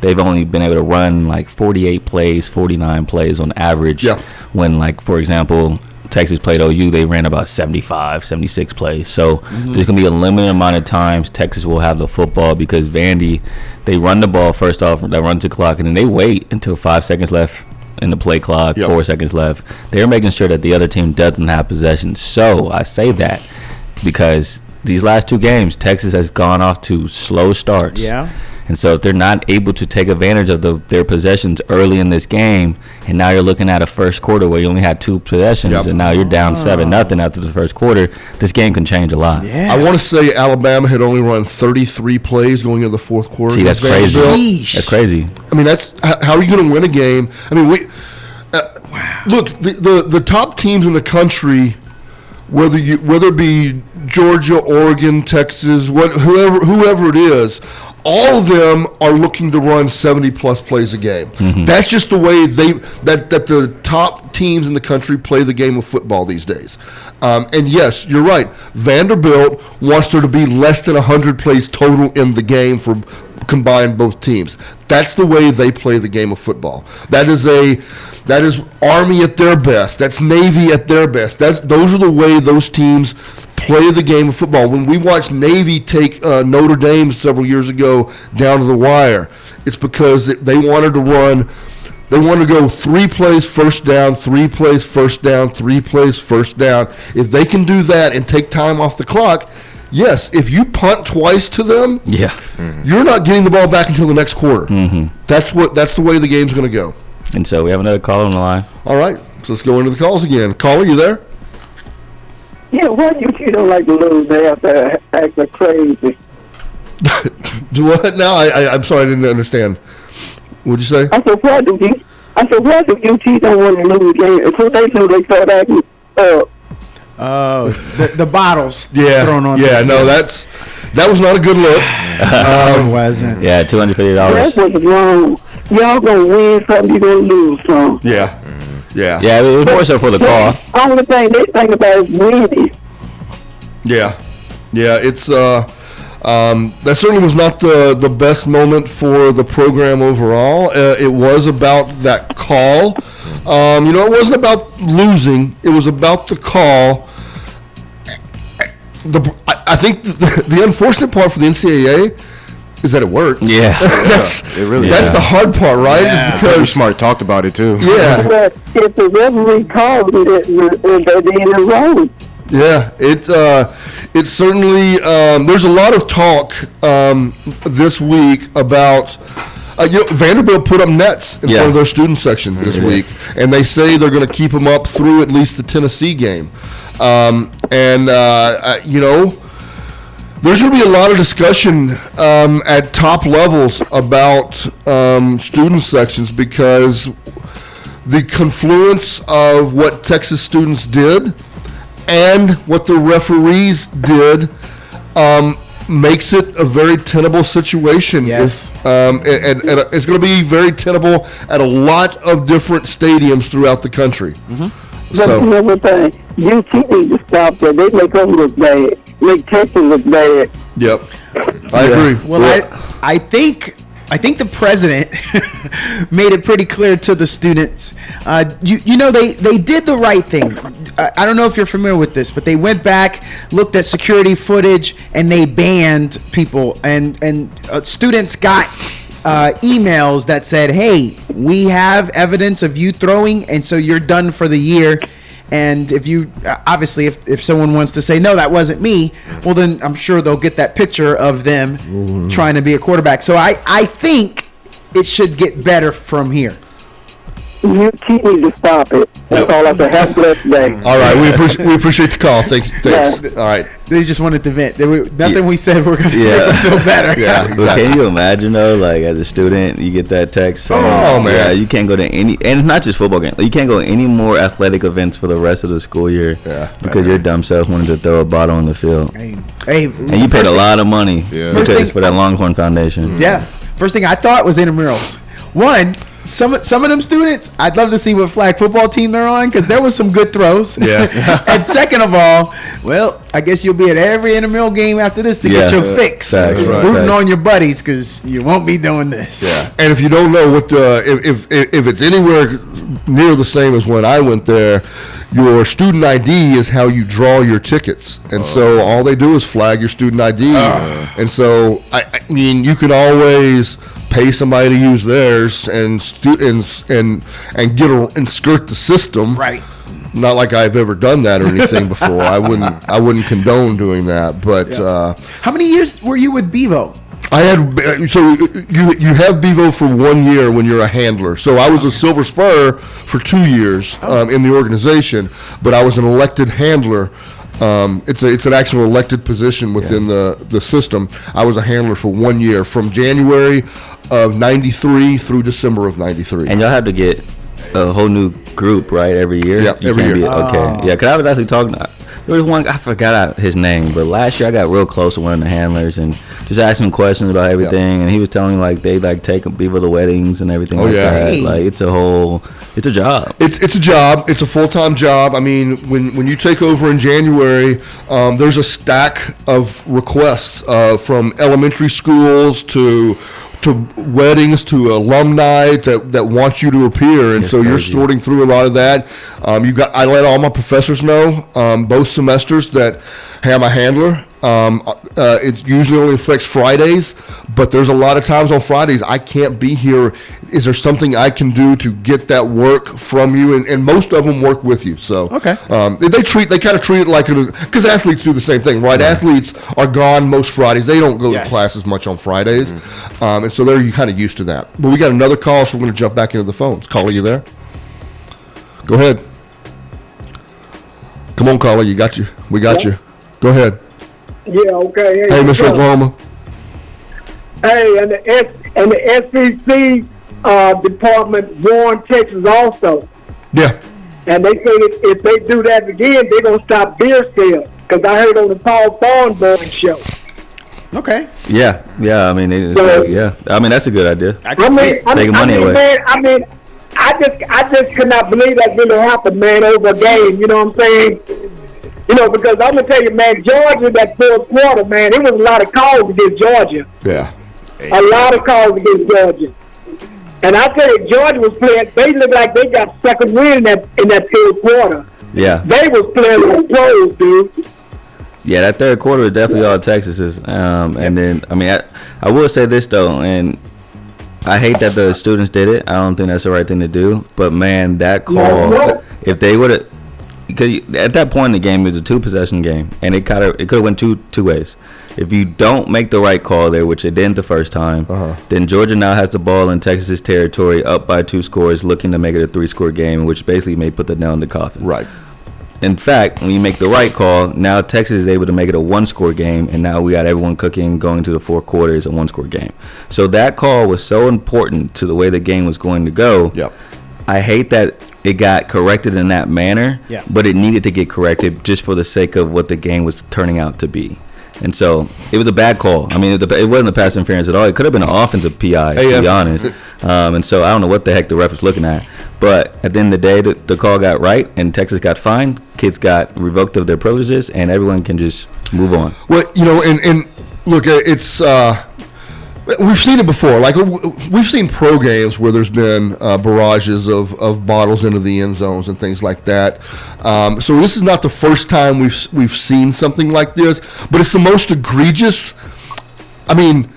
they've only been able to run like 48 plays, 49 plays on average. Yeah. When, like, for example, Texas played OU, they ran about 75, 76 plays. So there's going to be a limited amount of times Texas will have the football, because Vandy, they run the ball first off, that runs the clock, and then they wait until 5 seconds left in the play clock, Yep. 4 seconds left. They're making sure that the other team doesn't have possession. So I say that because these last 2 games, Texas has gone off to slow starts. Yeah. And so if they're not able to take advantage of their possessions early in this game, and now you're looking at a first quarter where you only had 2 possessions, Yep. and now you're down 7-0 after the first quarter, this game can change a lot. Yeah. I want to say Alabama had only run 33 plays going into the fourth quarter. See, that's against crazy. Vanderbilt. Yeesh. That's crazy. I mean, that's how are you going to win a game? I mean, look, the top teams in the country, whether it be Georgia, Oregon, Texas, whoever it is, all of them are looking to run 70-plus plays a game. That's just the way that the top teams in the country play the game of football these days. And yes, you're right. Vanderbilt wants there to be less than 100 plays total in the game for combined both teams. That's the way they play the game of football. That is Army at their best. That's Navy at their best. Those are the way those teams play the game of football. When we watched Navy take Notre Dame several years ago down to the wire, it's because they wanted to run. They wanted to go 3 plays first down, 3 plays first down, 3 plays first down. If they can do that and take time off the clock, yes, if you punt twice to them, Yeah. you're not getting the ball back until the next quarter. That's the way the game's going to go. And so we have another caller on the line. All right, so let's go into the calls again. Caller, you there? Yeah, why you don't like to lose? They have to act like crazy. Do what now? I'm sorry, I didn't understand. What'd you say? I said, why do UT don't want to lose games? So they start acting up. Oh, the bottles Yeah, thrown on. yeah. No, that was not a good look. it wasn't. Yeah, $250. That's what's wrong. Y'all gonna win something, you gonna lose some. Yeah, yeah, Yeah, it was more so for the call. Only thing they think about is winning. yeah. It's that certainly was not the best moment for the program overall. It was about that call. It wasn't about losing. It was about the call. I think the unfortunate part for the NCAA is that it worked. Yeah. that's It really that's is. the hard part, right? Yeah. Is Kirby because Smart talked about it too. yeah, But if the referee calls it, they're in the wrong. yeah. It certainly. There's a lot of talk this week about. Vanderbilt put up nets in front of their student section this week, and they say they're going to keep them up through at least the Tennessee game. There's going to be a lot of discussion at top levels about student sections because the confluence of what Texas students did and what the referees did makes it a very tenable situation. Yes. And it's going to be very tenable at a lot of different stadiums throughout the country. But you know what thing? UT needs to stop that. They make them look bad. Make Texas look bad. Yep, I agree. Well, I think the president made it pretty clear to the students. They did the right thing. I don't know if you're familiar with this, but they went back, looked at security footage, and they banned people. And students got emails that said, "Hey, we have evidence of you throwing, and so you're done for the year." And if you, obviously, if someone wants to say, no, that wasn't me, well, then I'm sure they'll get that picture of them trying to be a quarterback. So I think it should get better from here. UT needs to stop it. That's all I say. Have a blessed day. All right, we appreciate the call. Thanks. Yeah. All right. They just wanted to vent. Nothing we said we're going to Yeah. make them feel better. Yeah, But exactly. can you imagine though, like as a student, you get that text saying, Oh, man. yeah, you can't go to any, and it's not just football games. You can't go to any more athletic events for the rest of the school year because your dumb self wanted to throw a bottle on the field, Hey, and you paid a lot of money Yeah. because First thing- for that Longhorn Foundation. yeah. First thing I thought was intramurals. One, some of them students, I'd love to see what flag football team they're on because there was some good throws. Yeah. And second of all, well, I guess you'll be at every intramural game after this to get Yeah. your fix. Facts, Just right. rooting Facts. on your buddies because you won't be doing this. Yeah. And if you don't know what if it's anywhere near the same as when I went there, your student ID is how you draw your tickets, and so all they do is flag your student ID. And so I mean, you can always pay somebody to use theirs and and skirt the system. Right. Not like I've ever done that or anything before. I wouldn't condone doing that, but. How many years were you with Bevo? I had so you have Bevo for 1 year when you're a handler. So I was a Silver Spur for 2 years in the organization, but I was an elected handler. It's an actual elected position within the system. I was a handler for 1 year from January of '93 through December of '93. And y'all have to get a whole new group, right, every year? Yeah, You every can't year. Okay. Yeah, because I was actually talking. There was one, I forgot his name, but last year I got real close to one of the handlers and just asked him questions about everything. And he was telling me, like, they, like, take people to weddings and everything like yeah. that. Hey. Like, it's a job. It's a job. It's a full-time job. I mean, when you take over in January, there's a stack of requests from elementary schools to weddings to alumni that want you to appear, and It's so you're crazy. sorting through a lot of that. I let all my professors know both semesters that hey, I'm a handler. It usually only affects Fridays, but there's a lot of times on Fridays I can't be here. Is there something I can do to get that work from you? And most of them work with you. So Okay. They kind of treat it like because athletes do the same thing, right? Athletes are gone most Fridays. They don't go to class as much on Fridays, and so they're kind of used to that. But we got another call, so we're going to jump back into the phones. Caller, you there? Go ahead. Come on, caller. We got you. Go ahead. Yeah, okay. Hey, Mr. Oklahoma. Hey, and the SEC department warned Texas also. Yeah. And they say if they do that again, they're going to stop beer sales. Because I heard on the Paul Thornburn show. Okay. Yeah. I mean, I mean, that's a good idea. Taking money away. Man, I just could not believe that really happened, man, over a game. You know what I'm saying? You know, because I'm going to tell you, man, Georgia, that fourth quarter, man, it was a lot of calls against Georgia. Yeah. A lot of calls against Georgia. And I tell you, Georgia was playing, they looked like they got second win in that third quarter. Yeah. They was playing like pros, dude. Yeah, that third quarter is definitely all Texas's. And then, I mean, I will say this, though, and I hate that the students did it. I don't think that's the right thing to do. But, man, that call, if they would have, because at that point in the game, it was a two-possession game, and it could have went two ways. If you don't make the right call there, which it didn't the first time, then Georgia now has the ball in Texas's territory, up by 2 scores, looking to make it a 3-score game, which basically may put the nail in the coffin. Right. In fact, when you make the right call, now Texas is able to make it a 1-score game, and now we got everyone cooking going to the 4 quarters, a 1-score game. So that call was so important to the way the game was going to go. Yep. I hate that it got corrected in that manner, Yeah. but it needed to get corrected just for the sake of what the game was turning out to be. And so it was a bad call. I mean, it wasn't a pass interference at all. It could have been an offensive PI, to be honest. And so I don't know what the heck the ref was looking at. But at the end of the day, the call got right, and Texas got fined. Kids got revoked of their privileges, and everyone can just move on. Well, you know, and look, it's we've seen it before. Like we've seen pro games where there's been barrages of bottles into the end zones and things like that. So this is not the first time we've seen something like this, but it's the most egregious. I mean,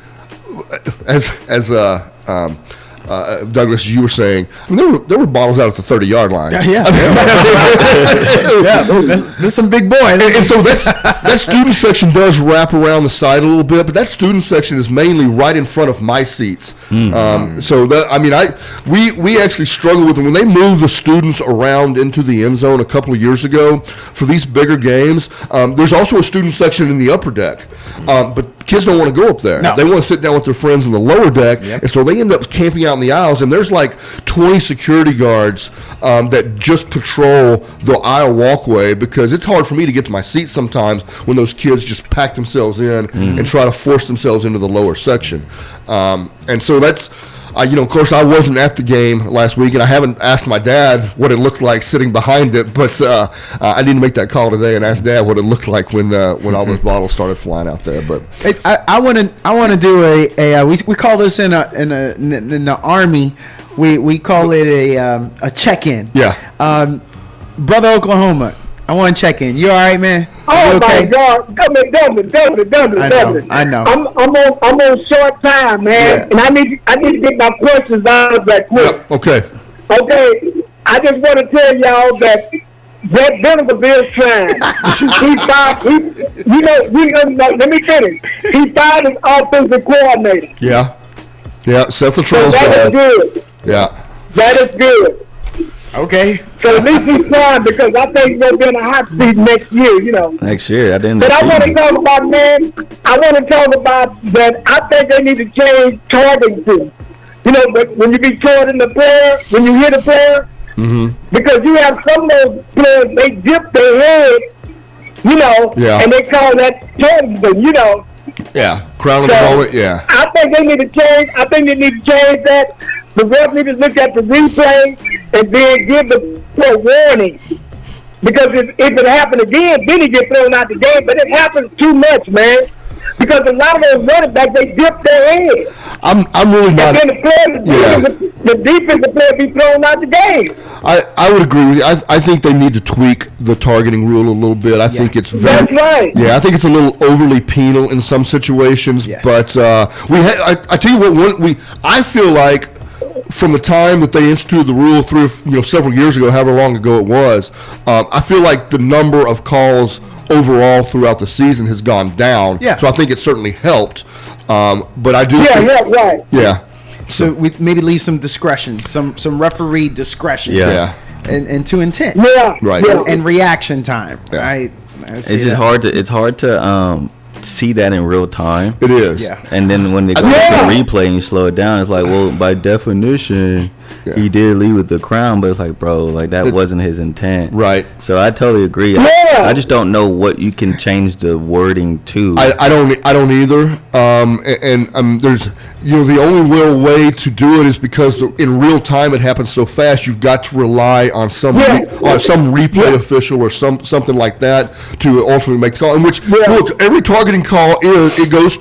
as Douglas, you were saying, I mean, there were bottles out at the 30-yard line. Yeah. There's some big boys. And so that student section does wrap around the side a little bit, but that student section is mainly right in front of my seats. So that, I mean, we actually struggle with it when they moved the students around into the end zone a couple of years ago for these bigger games. There's also a student section in the upper deck, but kids don't want to go up there. No. They want to sit down with their friends in the lower deck, and so they end up camping out in the aisles. And there's like 20 security guards that just patrol the aisle walkway because it's hard for me to get to my seat sometimes when those kids just pack themselves in and try to force themselves into the lower section. And so that's, you know, of course, I wasn't at the game last week, and I haven't asked my dad what it looked like sitting behind it. But I need to make that call today and ask Dad what it looked like when all those bottles started flying out there. But I want to do we call this in the Army, we call it a check-in. yeah, Brother Oklahoma, I want to check in. You all right, man? Oh You my God! Double. I know. I'm on short time, man, and I need to get my questions out that quick. yep, okay, Okay, I just want to tell y'all that Brett Venables is trying. Let me finish. He fired his offensive coordinator. yeah, Seth So Latrell. that is good. Yeah, That is good. Okay. So at least he's trying because I think he's going to be in a hot seat next year, you know. Next year, at the end But of I the want to season. talk about, man, that I think they need to change targeting too. You know, but when you be targeting the player, when you hit a player, because you have some of those players, they dip their head, you know, Yeah. and they call that targeting, you know. yeah, crown of the So, moment. Yeah, I think they need to change. I think they need to change that. The ref need to look at the replay and then give the player warning. Because if it happened again, then he get thrown out the game. But it happens too much, man. because a lot of those running backs, they dip their head. I'm really And not. then the defensive player be thrown out the game. I would agree with you. I think they need to tweak the targeting rule a little bit. I think it's very. That's right. Yeah, I think it's a little overly penal in some situations. Yes. But I tell you what, I feel like from the time that they instituted the rule several years ago, however long ago it was, I feel like the number of calls overall throughout the season has gone down. Yeah. So I think it certainly helped. But I do. Yeah, think, right. Yeah. So we maybe leave some discretion, some referee discretion. Yeah. And to intent. Yeah. Right. Yeah. And reaction time. Yeah. Right. It's just hard to see that in real time. It is. Yeah. And then when they go Yeah. to the replay and you slow it down, it's like, well, by definition, Yeah. he did leave with the crown, but it's like, bro, like that wasn't his intent. Right. So I totally agree. Yeah. I just don't know what you can change the wording to. I don't either. There's the only real way to do it is because in real time it happens so fast. You've got to rely on some replay official or something like that to ultimately make the call. In which look, every targeting call it goes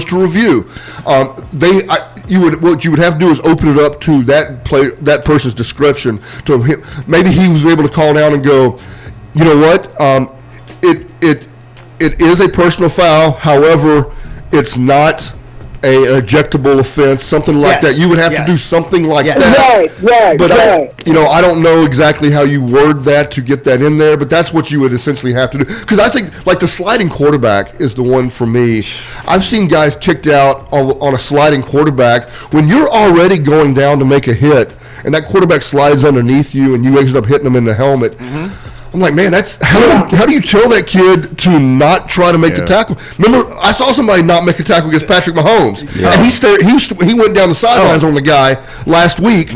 to review. What you would have to do is open it up to that person's discretion. To him, maybe he was able to call down and go, you know what? It is a personal foul. However, it's not an ejectable offense. Something like Yes. that. You would have Yes. to do something like Yes. that. Right. But I don't know exactly how you word that to get that in there. But that's what you would essentially have to do. Because I think like the sliding quarterback is the one for me. I've seen guys kicked out on a sliding quarterback when you're already going down to make a hit, and that quarterback slides underneath you, and you end up hitting him in the helmet. I'm like, man, that's how do you tell that kid to not try to make the tackle? Remember, I saw somebody not make a tackle against Patrick Mahomes, and he went down the sidelines on the guy last week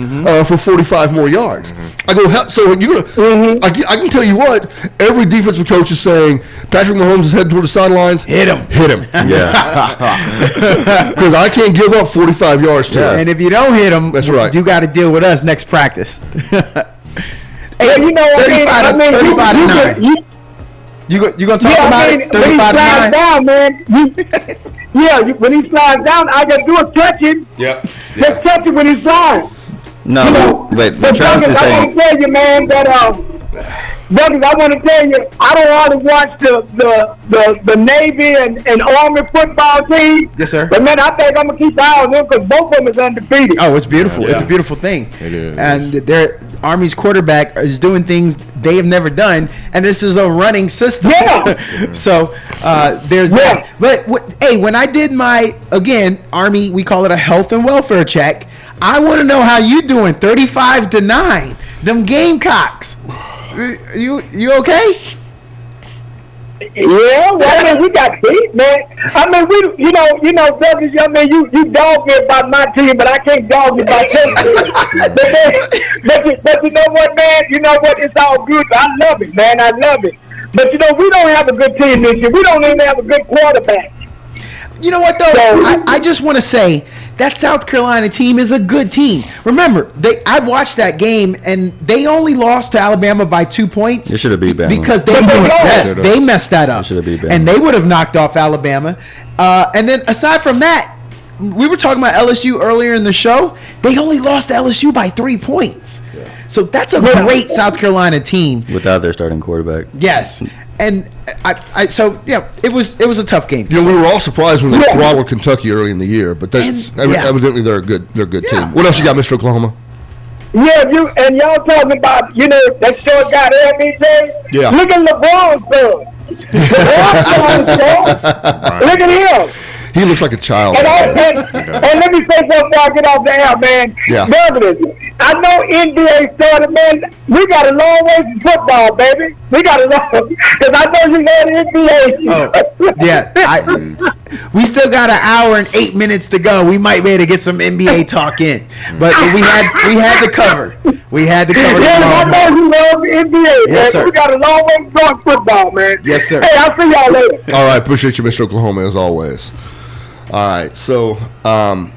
for 45 more yards. I go, so you're gonna? I can tell you what, every defensive coach is saying Patrick Mahomes is heading toward the sidelines. Hit him. yeah. Because I can't give up 45 yards to him. And if you don't hit them, That's right. you got to deal with us next practice. Hey, you know what 35 to 9. You gonna talk about it? When he 35 to slides 9. down, man, when he slides down, I got to do a touch him. Yep. Just touch him when he slides. No, but But Travis Douglas, is I saying. want to tell you, man, that Douglas, I want to tell you, I don't always watch the Navy and Army football team. Yes, sir. But man, I think I'm gonna keep an eye on them because both of them is undefeated. Oh, it's beautiful. It's a beautiful thing. It is. And their Army's quarterback is doing things they have never done, and this is a running system. Yeah. So there's that. But when I did my Army, we call it a health and welfare check. I want to know how you doing. 35 to 9. Them Gamecocks. You okay? Yeah, well, I mean, we got beat, man. I mean, you know, Douglas, I mean, you dog me about my team, but I can't dog you about your team. but you know what, man? You know what? It's all good. I love it, man. I love it. But, you know, we don't have a good team this year. We don't even have a good quarterback. You know what, though? I just want to say that South Carolina team is a good team. Remember, I watched that game, and they only lost to Alabama by 2 points. It should have beat Bama. Because they messed that up. should have beat Bama. And they would have knocked off Alabama. And then aside from that, we were talking about LSU earlier in the show. They only lost to LSU by 3 points. So that's a great South Carolina team. Without their starting quarterback. Yes. And it was a tough game. We were all surprised when they throttled Kentucky early in the year, but evidently they're a good team. What else you got, Mr. Oklahoma? Yeah, y'all talking about, you know, that short guy there, BJ? Yeah. Look at LeBron's son. LeBron's son. Look at him. He looks like a child. And let me say something before I get off the air, man. Yeah. Douglas, I know NBA started, man. We got a long way from football, baby. We got a long, because I know you know the NBA. We still got an hour and 8 minutes to go. We might be able to get some NBA talk in, but we had to cover. We had to cover. Yeah, I know you love the NBA, Yes, man. sir. We got a long way to go in football, man. Yes, sir. Hey, I'll see y'all later. All right, appreciate you, Mr. Oklahoma, as always. All right, so let's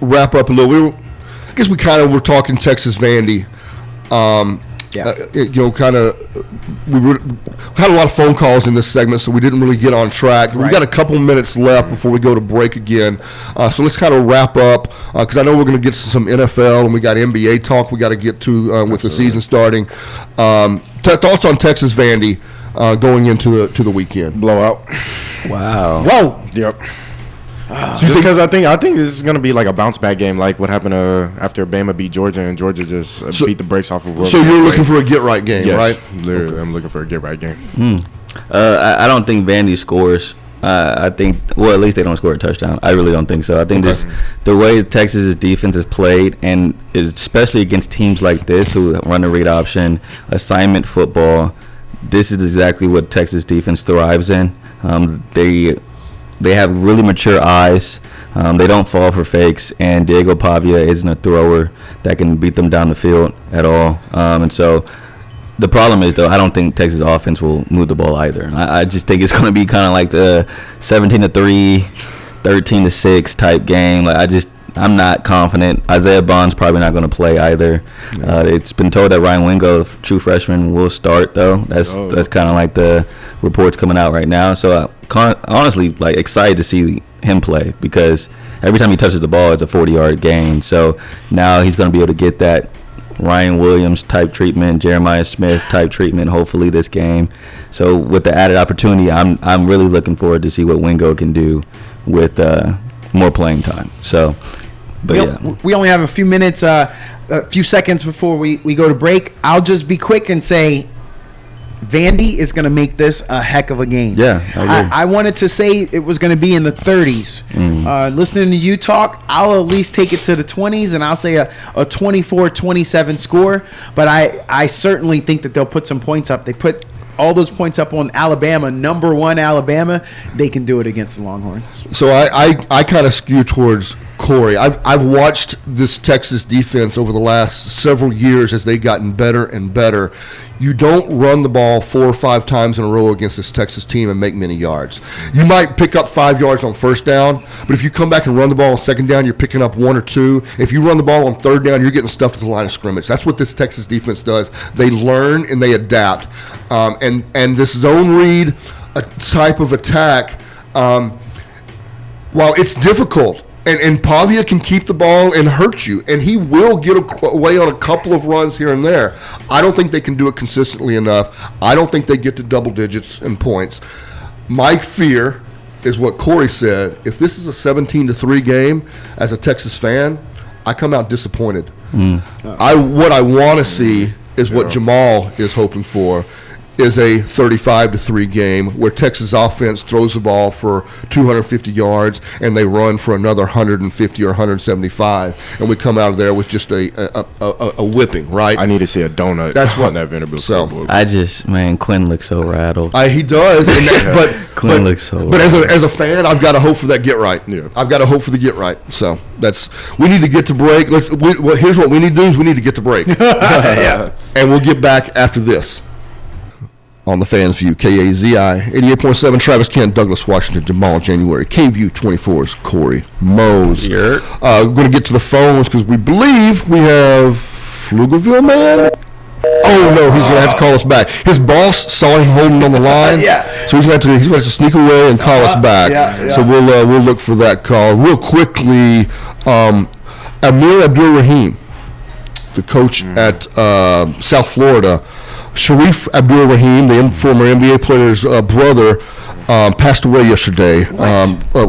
wrap up a little. I guess we kind of were talking Texas Vandy. Yeah. Kind of we had a lot of phone calls in this segment, so we didn't really get on track. We got a couple minutes left before we go to break again, so let's kind of wrap up because I know we're going to get to some NFL and we got NBA talk we got to get to with the season starting. Thoughts on Texas Vandy going into the weekend? Blowout. Wow. Whoa. Yep. Just because I think this is gonna be like a bounce back game, like what happened after Bama beat Georgia and Georgia just beat the brakes off of. So you're looking for a get right game, yes, right? Literally, I'm looking for a get right game. I don't think Vandy scores. I think, well, at least they don't score a touchdown. I really don't think so. I think the way Texas' defense is played, and especially against teams like this who run a read option, assignment football, this is exactly what Texas defense thrives in. They have really mature eyes. They don't fall for fakes, and Diego Pavia isn't a thrower that can beat them down the field at all. And so the problem is, though, I don't think Texas offense will move the ball either. I just think it's going to be kind of like the 17-3, 13-6 type game. I'm not confident. Isaiah Bond's probably not going to play either. It's been told that Ryan Wingo, true freshman, will start though. That's kind of like the reports coming out right now. So honestly, like excited to see him play because every time he touches the ball, it's a 40-yard gain. So now he's going to be able to get that Ryan Williams type treatment, Jeremiah Smith type treatment. Hopefully this game. So with the added opportunity, I'm really looking forward to see what Wingo can do with more playing time. So. But we only have a few minutes, a few seconds before we go to break. I'll just be quick and say Vandy is going to make this a heck of a game. Yeah, I agree. I wanted to say it was going to be in the 30s. Listening to you talk, I'll at least take it to the 20s, and I'll say a 24-27 score. But I certainly think that they'll put some points up. They put all those points up on Alabama, number 1 Alabama. They can do it against the Longhorns. So I kind of skew towards Corey. I've watched this Texas defense over the last several years as they've gotten better and better. You don't run the ball 4 or 5 times in a row against this Texas team and make many yards. You might pick up 5 yards on first down, but if you come back and run the ball on second down, you're picking up 1 or 2. If you run the ball on third down, you're getting stuffed at the line of scrimmage. That's what this Texas defense does. They learn and they adapt. And this zone read type of attack, while it's difficult, and Pavia can keep the ball and hurt you, and he will get away on a couple of runs here and there. I don't think they can do it consistently enough. I don't think they get to double digits in points. My fear is what Corey said. If this is a 17-3 game, as a Texas fan, I come out disappointed. What I want to see is what Jamal is hoping for, is a 35-3 game where Texas offense throws the ball for 250 yards and they run for another 150 or 175, and we come out of there with just a whipping, right? I need to see a donut. That's what on that Vanderbilt. So scoreboard. Quinn looks so rattled. He does, Quinn looks so. But as a fan, I've got to hope for that get right. Yeah. I've got to hope for the get right. So we need to get to break. Here's what we need to do: is we need to get to break. Yeah. And we'll get back after this. On the Fans View, KAZI 88.7, Travis Kent, Douglas Washington, Jamal January, KView 24's Corey Mose. We're going to get to the phones because we believe we have Pflugerville man. Oh no, he's going to have to call us back. His boss saw him holding on the line, so he's going to have to sneak away and call us back. So we'll look for that call real quickly. Amir Abdul-Rahim, the coach at South Florida. Sharif Abdul-Rahim, the former NBA player's brother, passed away yesterday.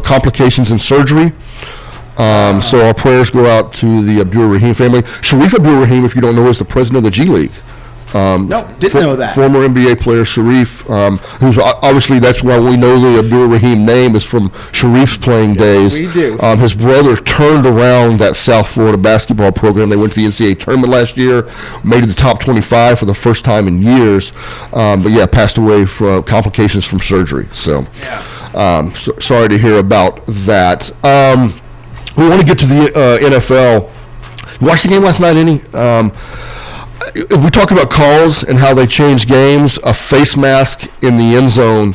Complications in surgery. So our prayers go out to the Abdul-Rahim family. Sharif Abdul-Rahim, if you don't know, is the president of the G League. No, didn't know that. Former NBA player Sharif, who's obviously that's why we know the Abdul-Rahim name is from Sharif's playing days. We do. His brother turned around that South Florida basketball program. They went to the NCAA tournament last year, made it the top 25 for the first time in years. But passed away from complications from surgery. So, sorry to hear about that. We want to get to the NFL. You watched the game last night, any? We talk about calls and how they change games. A face mask in the end zone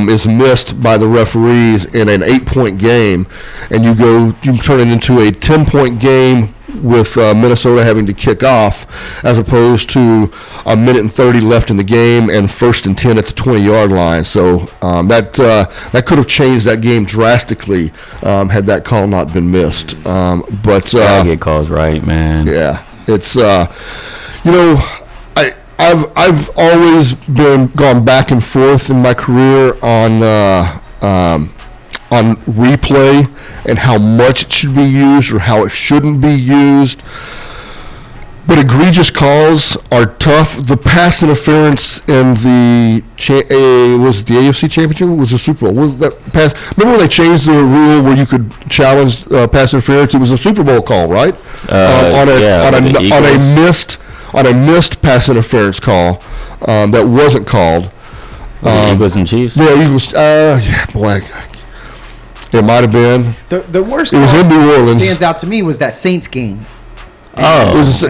is missed by the referees in an 8-point game, and you turn it into a 10-point game with Minnesota having to kick off, as opposed to a minute and 30 left in the game and 1st and 10 at the 20-yard line. So that could have changed that game drastically had that call not been missed. But Gotta get calls right, man. yeah, it's I've always gone back and forth in my career on replay and how much it should be used or how it shouldn't be used. But egregious calls are tough. The pass interference in the was it the AFC Championship? Or was the Super Bowl? Was that pass? Remember when they changed the rule where you could challenge pass interference? It was a Super Bowl call, right? On a missed pass interference call that wasn't called. The Eagles and Chiefs. Yeah, Eagles. Boy, it might have been. The worst It was call in New Orleans. stands out to me was that Saints game. Oh, It was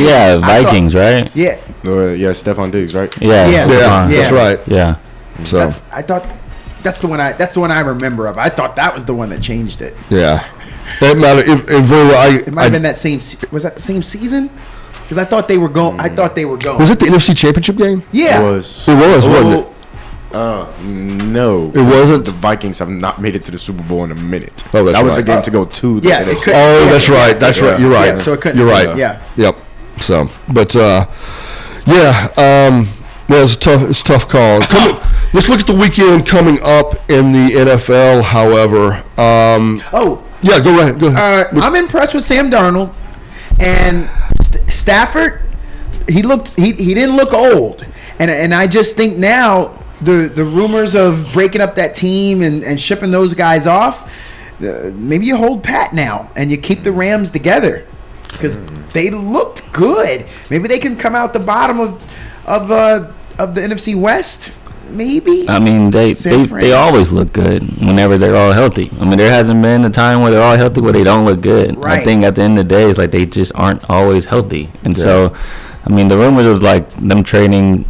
yeah, Vikings, right? Yeah, Yeah, Stephon Diggs, right? Yeah, Yeah. Stephon. That's right. Yeah. So I thought that's the one I remember of. I thought that was the one that changed it. yeah, that matter. It might have been that same. Was that the same season? Because I thought they were going. I thought they were going. Was it the NFC Championship game? Yeah. It was. It was, wasn't it? No. It wasn't? The Vikings have not made it to the Super Bowl in a minute. Oh, that's that was right. the game to go to the Yeah, it NFC. could- Oh, Yeah. that's right. That's right. You're right. Yeah, so it couldn't You're be, right. yeah. Yep. So, but it's a tough call. Let's look at the weekend coming up in the NFL. However, Oh, yeah, go ahead. Go ahead. I'm impressed with Sam Darnold and Stafford. He didn't look old, and I just think now the rumors of breaking up that team and shipping those guys off, maybe you hold pat now and you keep the Rams together because they looked good. Maybe they can come out the bottom of the NFC West. Maybe. I mean, they San Fran. always look good whenever they're all healthy. I mean, there hasn't been a time where they're all healthy where they don't look good. Right. I think at the end of the day, it's like they just aren't always healthy. And so, I mean, the rumors of like them trading,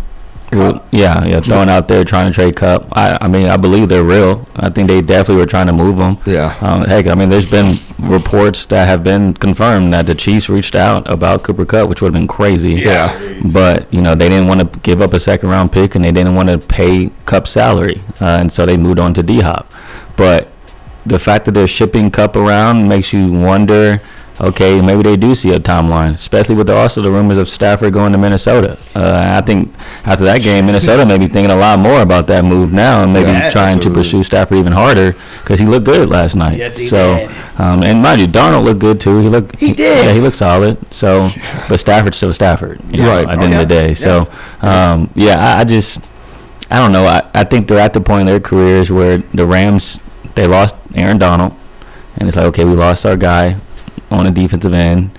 throwing out there trying to trade Cup. I mean, I believe they're real. I think they definitely were trying to move them. Yeah. Heck, I mean, there's been reports that have been confirmed that the Chiefs reached out about Cooper Kupp, which would have been crazy. Yeah. But, they didn't want to give up a second-round pick, and they didn't want to pay Kupp's salary. And so they moved on to D-Hop. But the fact that they're shipping Kupp around makes you wonder, okay, maybe they do see a timeline, especially with also the rumors of Stafford going to Minnesota. I think after that game, Minnesota may be thinking a lot more about that move now and maybe trying to pursue Stafford even harder because he looked good last night. Yes, he so, did. And mind you, Darnold looked good too. He did. Yeah, he looked solid. So, but Stafford's still Stafford, Right. at the end of the day. So, I don't know. I think they're at the point in their careers where the Rams, they lost Aaron Donald, and it's like, okay, we lost our guy on the defensive end.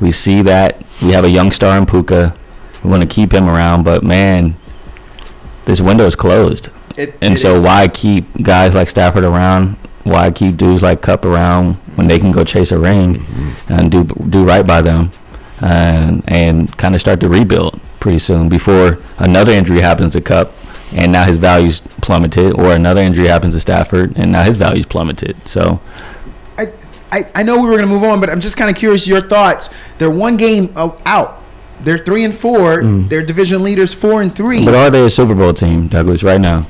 We see that we have a young star in Puka. We want to keep him around, but man, this window is closed. So why keep guys like Stafford around? Why keep dudes like Kupp around when they can go chase a ring and do right by them and kind of start to rebuild pretty soon before another injury happens to Kupp and now his value's plummeted, or another injury happens to Stafford and now his value's plummeted. So I know we were going to move on, but I'm just kind of curious your thoughts. They're one game out. They're 3-4. They're division leaders 4-3. but are they a Super Bowl team, Douglas, right now?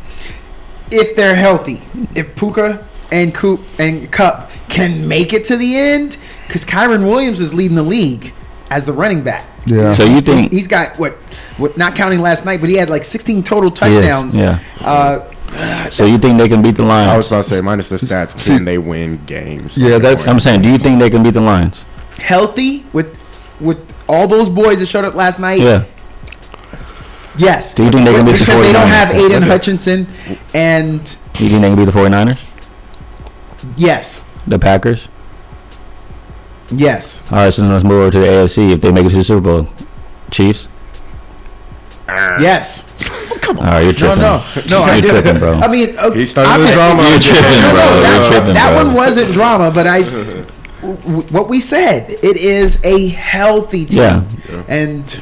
If they're healthy, if Puka and Kupp can make it to the end, because Kyron Williams is leading the league as the running back. Yeah. So you think He's got what not counting last night, but he had like 16 total touchdowns. Yeah. So you think they can beat the Lions? I was about to say, minus the stats, can they win games? Yeah, that's- I'm saying, do you think they can beat the Lions? Healthy with all those boys that showed up last night. Yeah. Yes. Do you think they can beat the because they don't 49ers? have Aiden Hutchinson, and Do you think they can beat the 49ers? yes, The Packers? yes. All right, so then let's move over to the AFC. If they make it to the Super Bowl, Chiefs? Yes. All right, you're tripping. No, I You're didn't. tripping, bro. I mean, okay, He started the obviously- drama. You're tripping, No, bro. that, You're tripping, that bro. one wasn't drama, but what we said, it is a healthy team. Yeah. And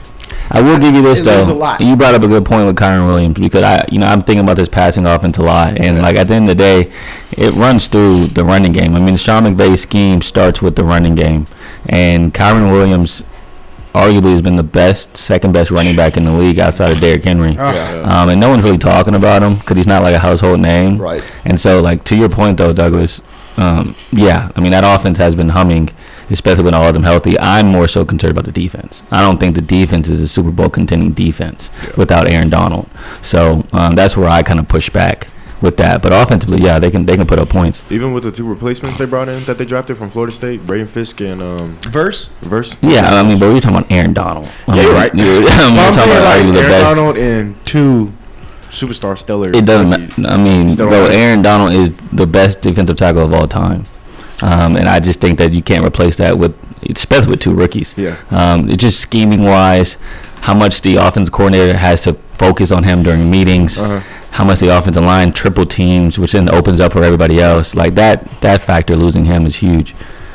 I will give you this It leaves though. a lot. You brought up a good point with Kyron Williams because I'm thinking about this passing offense a lot, and like at the end of the day, it runs through the running game. I mean, Sean McVay's scheme starts with the running game, and Kyron Williams arguably has been the second best running back in the league outside of Derrick Henry. And no one's really talking about him because he's not like a household name. Right. And so, like, to your point, though, Douglas, yeah, I mean, that offense has been humming, especially when all of them healthy. I'm more so concerned about the defense. I don't think the defense is a Super Bowl contending defense without Aaron Donald. So that's where I kind of push back with that. But offensively, yeah, they can put up points. Even with the two replacements they brought in that they drafted from Florida State, Braden Fisk and Verse. Yeah, I mean, but we're talking about Aaron Donald. Yeah, you're right. We're Well, I'm talking saying, about like, arguably the Aaron best. Donald and two superstar stellar. It doesn't rookies. matter. I mean, Still bro, right. Aaron Donald is the best defensive tackle of all time. And I just think that you can't replace that with, especially with two rookies. Yeah. It's just scheming wise, how much the offensive coordinator has to focus on him during meetings, how much the offensive line triple teams, which then opens up for everybody else. Like that factor losing him is huge.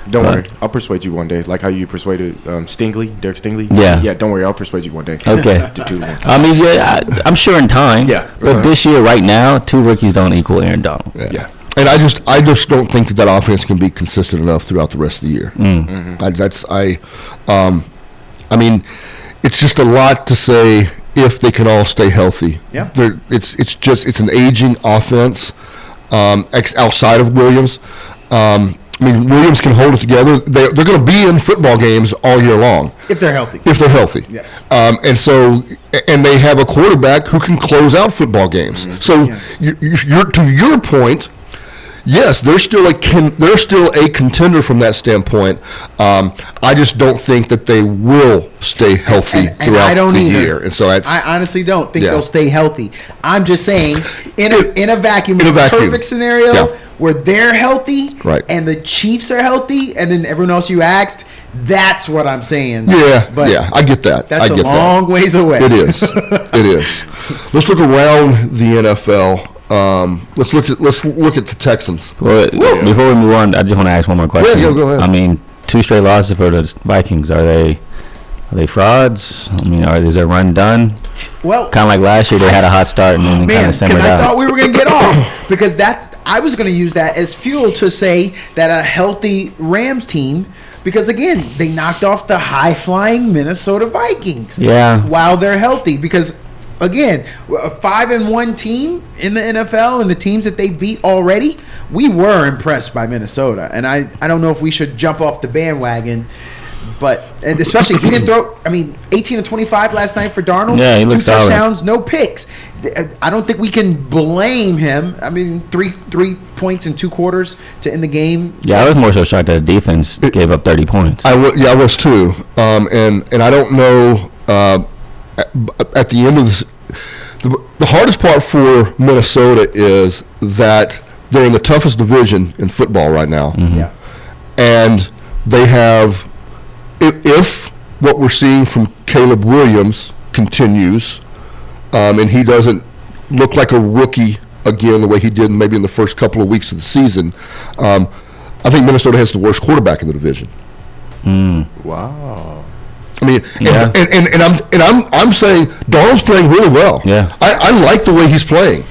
Don't But- worry, I'll persuade you one day. Like how you persuaded Stingley, Derek Stingley. Yeah. Yeah, don't worry, I'll persuade you one day. Okay. To 2-1. I mean, yeah, I'm sure in time. Yeah. But this year, right now, two rookies don't equal Aaron Donald. Yeah. And I just don't think that offense can be consistent enough throughout the rest of the year. I mean, it's just a lot to say if they can all stay healthy. Yeah. It's an aging offense. Outside of Williams, I mean, Williams can hold it together. They're going to be in football games all year long If they're healthy. if they're healthy. Yes. And they have a quarterback who can close out football games. So you're to your point. Yes, they're still a contender from that standpoint. I just don't think that they will stay healthy And throughout I don't the either. year. And so that's I honestly don't think Yeah. they'll stay healthy. I'm just saying, in a vacuum, In a in a vacuum. perfect scenario Yeah. where they're healthy, Right. and the Chiefs are healthy, and then everyone else you asked, that's what I'm saying. yeah, but I get that. that's I a get long ways away. that. It is. It is. Let's look around the NFL. Let's look at the Texans. Well, before we move on, I just want to ask one more question. Yeah, go ahead. I mean, 2 straight losses for the Vikings. Are they frauds? I mean, is their run done? Well, Kind of like last year, they had a hot start and then kind man, of because simmered I out. thought we were going to get off. Because I was going to use that as fuel to say that a healthy Rams team, because again, they knocked off the high-flying Minnesota Vikings. Yeah. While they're healthy, because again, a 5-1 team in the NFL and the teams that they beat already, we were impressed by Minnesota, and I don't know if we should jump off the bandwagon. But and especially he didn't throw. I mean, 18 of 25 last night for Darnold. Yeah, he 2 looked solid. touchdowns, no picks. I don't think we can blame him. I mean, three points in 2 quarters to end the game. Yeah, I was more so shocked that the defense gave up 30 points. I was too. And I don't know. At the end of this, the hardest part for Minnesota is that they're in the toughest division in football right now, Yeah. and they have. If what we're seeing from Caleb Williams continues, and he doesn't look like a rookie again the way he did maybe in the first couple of weeks of the season, I think Minnesota has the worst quarterback in the division. Wow. I mean, Yeah. and I'm saying Darnold's playing really well. Yeah. I like the way he's playing,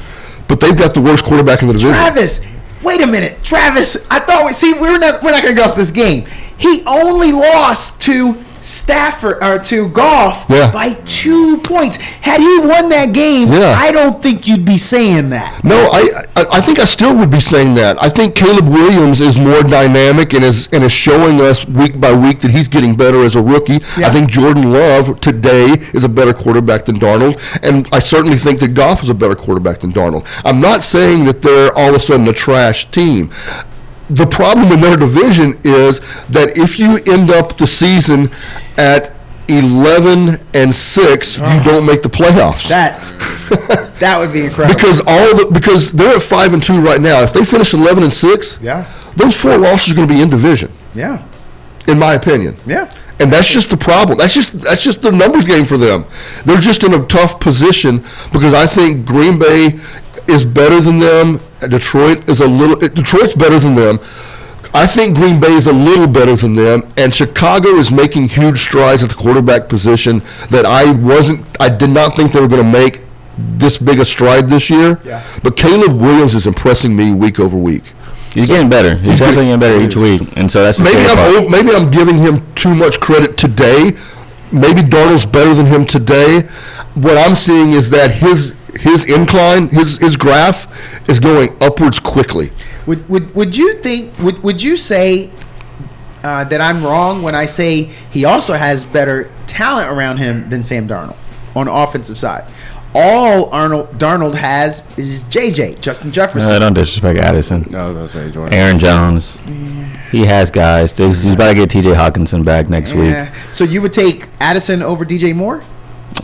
but they've got the worst quarterback in the division. Travis, wait a minute, Travis. I thought we're not gonna go off this game. He only lost to Stafford or to Goff Yeah. by 2 points. Had he won that game, Yeah. I don't think you'd be saying that. No, I think I still would be saying that. I think Caleb Williams is more dynamic and is showing us week by week that he's getting better as a rookie. Yeah. I think Jordan Love today is a better quarterback than Darnold, and I certainly think that Goff is a better quarterback than Darnold. I'm not saying that they're all of a sudden a trash team. The problem in their division is that if you end up the season at 11-6, you don't make the playoffs. That would be incredible. Because they're at 5-2 right now. If they finish 11-6, Yeah. those 4 losses are going to be in division, Yeah. in my opinion. Yeah. And that's just the problem. That's just the numbers game for them. They're just in a tough position because I think Green Bay is better than them. Detroit's better than them. I think Green Bay is a little better than them, and Chicago is making huge strides at the quarterback position that I did not think they were going to make this big a stride this year. Yeah. But Caleb Williams is impressing me week over week. He's getting better. He's definitely getting better each week, and so that's the Maybe scary part. maybe I'm giving him too much credit today. Maybe Darnold's better than him today. What I'm seeing is that his incline, his graph is going upwards quickly. Would you say that I'm wrong when I say he also has better talent around him than Sam Darnold on the offensive side? All Darnold has is JJ, Justin Jefferson. Don't disrespect Addison. No, I was gonna say Jordan. Aaron Jones. He has guys. He's about to get T.J. Hawkinson back next week. So you would take Addison over DJ Moore?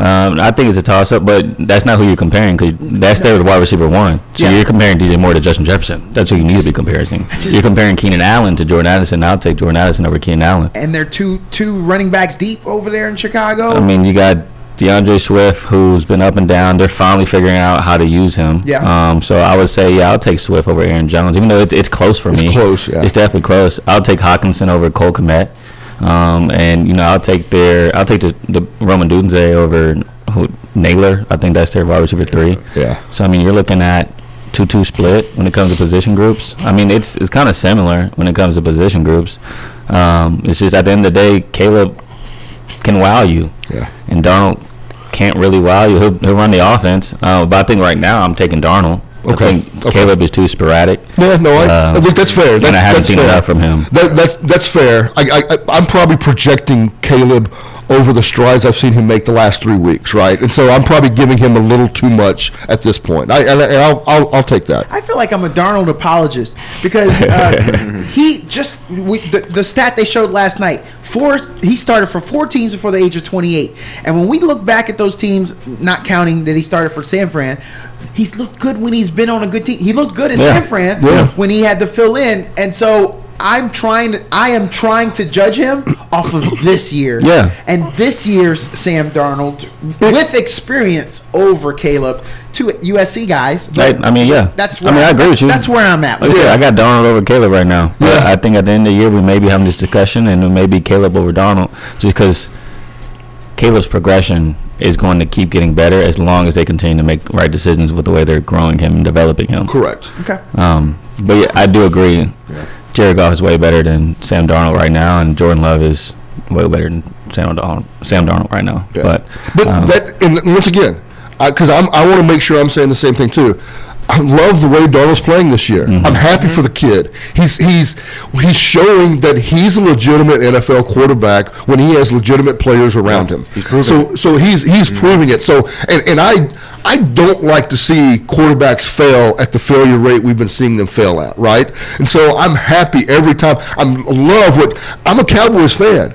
I think it's a toss-up, but that's not who you're comparing because that's their wide receiver one. So Yeah. you're comparing DJ Moore to Justin Jefferson. That's who you need to be comparing. You're comparing Keenan Allen to Jordan Addison. I'll take Jordan Addison over Keenan Allen. And they're two running backs deep over there in Chicago. I mean, you got DeAndre Swift, who's been up and down. They're finally figuring out how to use him. Yeah. So I would say, I'll take Swift over Aaron Jones, even though it's close for me. It's close, yeah. It's definitely close. I'll take Hawkinson over Cole Kmet. And I'll take the Roman Dunze over Naylor. I think that's their wide receiver 3. Yeah. So I mean, you're looking at 2-2 split when it comes to position groups. I mean, it's kind of similar when it comes to position groups. It's just at the end of the day, Caleb can wow you. Yeah. And Darnold can't really wow you. He'll run the offense. But I think right now I'm taking Darnold. Okay. I think Caleb is too sporadic. Yeah, no, look, that's fair. And I haven't that's seen fair. enough from him. That's fair. I'm probably projecting Caleb over the strides I've seen him make the last 3 weeks, right? And so I'm probably giving him a little too much at this point. I'll take that. I feel like I'm a Darnold apologist because the stat they showed last night, he started for 4 teams before the age of 28. And when we look back at those teams, not counting that he started for San Fran, he's looked good when he's been on a good team. He looked good at Yeah. San Fran Yeah. when he had to fill in. And so I am trying to judge him off of this year. Yeah. And this year's Sam Darnold with experience over Caleb, 2 USC guys. I mean, yeah. That's I mean, I agree with you. That's where I'm at. Like I said, I got Darnold over Caleb right now. But Yeah. I think at the end of the year, we may be having this discussion, and it may be Caleb over Darnold, just because Caleb's progression is going to keep getting better as long as they continue to make right decisions with the way they're growing him and developing him. Correct. Okay. But yeah, I do agree. Jared Goff is way better than Sam Darnold right now, and Jordan Love is way better than Sam Darnold right now. Yeah. But And once again, because I want to make sure I'm saying the same thing too. I love the way Darnold's playing this year. Mm-hmm. I'm happy for the kid. He's showing that he's a legitimate NFL quarterback when he has legitimate players around him. He's proven So he's proving it. So and I don't like to see quarterbacks fail at the failure rate we've been seeing them fail at, right? And so I'm happy every time. I'm a Cowboys fan.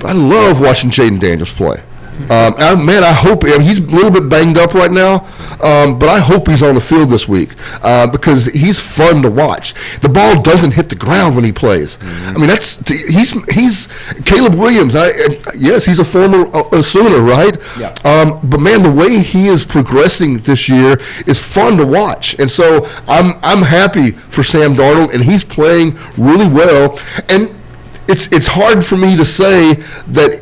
But I love watching Jaden Daniels play. I hope he's a little bit banged up right now, but I hope he's on the field this week because he's fun to watch. The ball doesn't hit the ground when he plays. I mean, he's Caleb Williams. Yes, he's a former Sooner, right? Yeah. But man, the way he is progressing this year is fun to watch, and so I'm happy for Sam Darnold, and he's playing really well. And it's hard for me to say that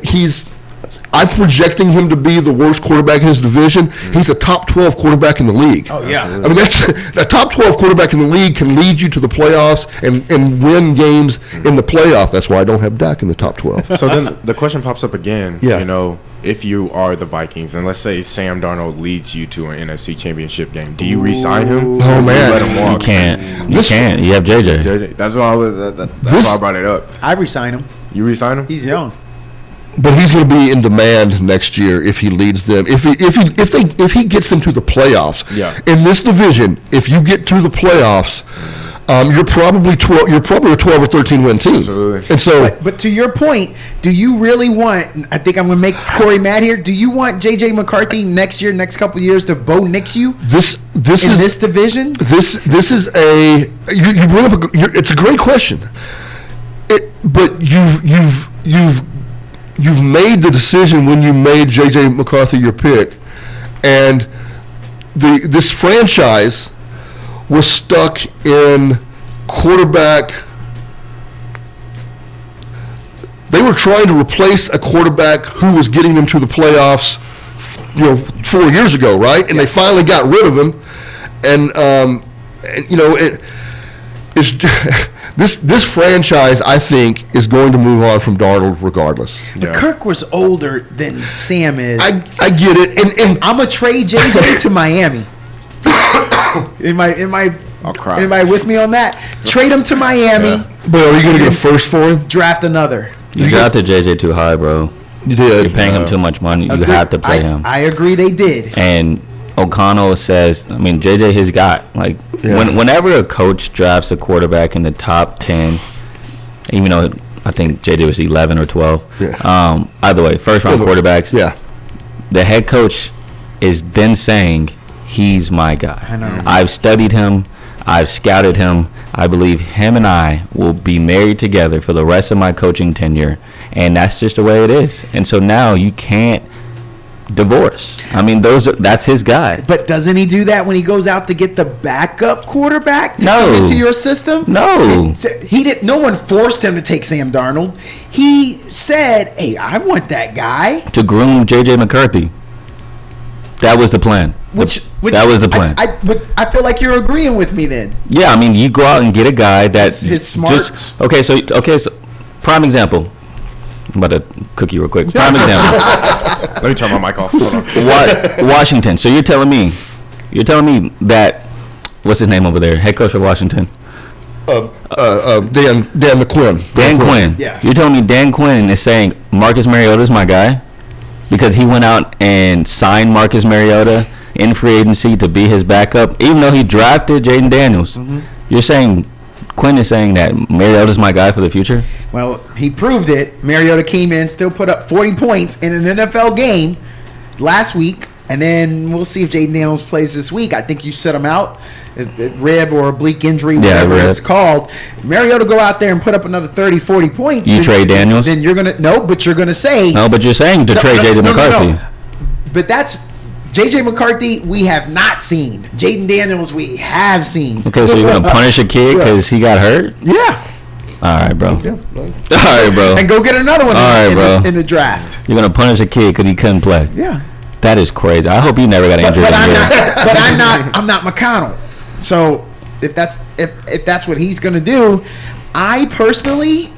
I'm projecting him to be the worst quarterback in his division. He's a top 12 quarterback in the league. Oh, yeah. I mean, that top 12 quarterback in the league can lead you to the playoffs and win games in the playoff. That's why I don't have Dak in the top 12. So then the question pops up again. Yeah. You know, if you are the Vikings, and let's say Sam Darnold leads you to an NFC Championship game, do you re-sign him? Oh, Or do man. you let him you walk? can't. You This- can't. You have JJ. JJ, that's why I brought it up. I resign him. You re-sign him? He's young. But he's going to be in demand next year if he leads them. If he gets them to the playoffs. Yeah. In this division, if you get through the playoffs, you're probably 12. You're probably a 12 or 13 win team. Absolutely. And so But to your point, do you really want? I think I'm going to make Corey mad here. Do you want JJ McCarthy next couple years to Bo Nix you this in is this division? This is a you bring up it's a great question. But you've made the decision when you made J.J. McCarthy your pick, and this franchise was stuck in quarterback They were trying to replace a quarterback who was getting them to the playoffs, 4 years ago, right? And they finally got rid of him, and it's this franchise, I think, is going to move on from Darnold regardless. But Kirk was older than Sam is. I get it, and I'm gonna trade JJ to Miami. Am I I'll cry. Anybody with me on that? Trade him to Miami. but are you going to get a first for him? Draft another. You drafted JJ too high, bro. You did. You're paying him too much money. You have to play him. I agree. They did. And O'Connell says, I mean, JJ his guy. Like, whenever a coach drafts a quarterback in the top 10, even though I think JJ was 11 or 12, either way, first-round quarterbacks, the head coach is then saying, he's my guy. I know. I've studied him. I've scouted him. I believe him and I will be married together for the rest of my coaching tenure. And that's just the way it is. And so now you can't divorce. I mean, that's his guy. But doesn't he do that when he goes out to get the backup quarterback to No. come into your system? No. He didn't. No one forced him to take Sam Darnold. He said, "Hey, I want that guy." To groom J.J. McCarthy. That was the plan. That was the plan. I feel like you're agreeing with me then. Yeah, I mean, you go out and get a guy that's His smarts. Okay, so prime example. I'm about to cook you real quick. Prime example. Let me turn my mic off. Hold on. Washington. So you're telling me that what's his name over there? Head coach of Washington. Dan McQuinn. Dan Quinn. Yeah. You're telling me Dan Quinn is saying Marcus Mariota's my guy because he went out and signed Marcus Mariota in free agency to be his backup, even though he drafted Jaden Daniels. Mm-hmm. You're saying Quinn is saying that Mariota's my guy for the future? Well, he proved it. Mariota came in, still put up 40 points in an NFL game last week, and then we'll see if Jaden Daniels plays this week. I think you set him out, a rib or oblique injury, whatever it's called. Mariota go out there and put up another 30, 40 points. You trade Daniels? Then you're going to – no, but you're going to say – No, but you're saying to trade J.J. McCarthy. No. But that's – J.J. McCarthy, we have not seen. Jaden Daniels, we have seen. Okay, so you're going to punish a kid because he got hurt? Yeah. All right, bro. All right, bro. And go get another one in the draft. You're going to punish a kid because he couldn't play? Yeah. That is crazy. I hope you never got injured. I'm not McConnell. So if that's what he's gonna do, I personally,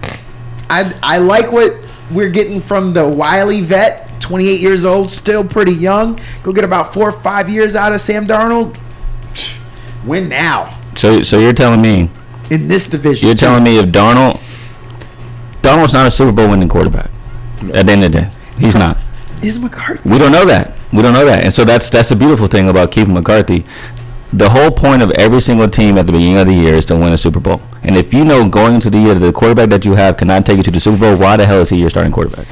I like what we're getting from the Wiley vet, 28 years old, still pretty young. Go get about 4 or 5 years out of Sam Darnold. Win now. So you're telling me in this division? You're telling me if Darnold's not a Super Bowl winning quarterback at the end of the day, he's not. Is McCarthy? We don't know that. And so that's the beautiful thing about keeping McCarthy. The whole point of every single team at the beginning of the year is to win a Super Bowl. And if you know going into the year the quarterback that you have cannot take you to the Super Bowl, why the hell is he your starting quarterback?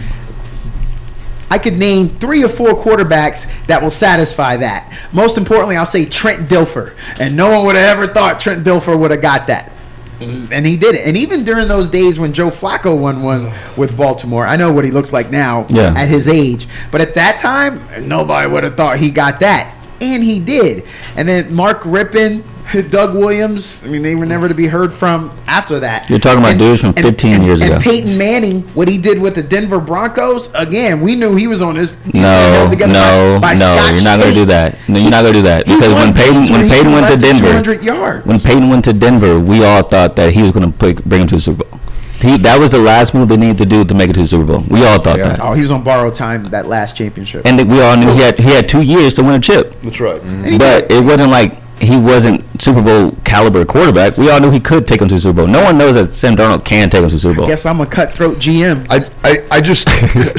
I could name 3 or 4 quarterbacks that will satisfy that. Most importantly, I'll say Trent Dilfer. And no one would have ever thought Trent Dilfer would have got that. And he did it. And even during those days when Joe Flacco won one with Baltimore, I know what he looks like now at his age. But at that time, nobody would have thought he got that. And he did. And then Mark Rippon, Doug Williams, I mean, they were never to be heard from after that. You're talking about dudes from 15 years ago. And Peyton Manning, what he did with the Denver Broncos, again, we knew he was on this. No, you're not going to do that. No, you're not going to do that. Because when Peyton went to Denver, 200 yards. When Peyton went to Denver, we all thought that he was going to bring him to the Super Bowl. That was the last move they needed to do to make it to the Super Bowl. We all thought that. Oh, he was on borrowed time that last championship. And we all knew he had 2 years to win a chip. That's right. Mm-hmm. But it wasn't like he wasn't Super Bowl caliber quarterback. We all knew he could take him to the Super Bowl. No one knows that Sam Darnold can take him to the Super Bowl. I guess I'm a cutthroat GM. I just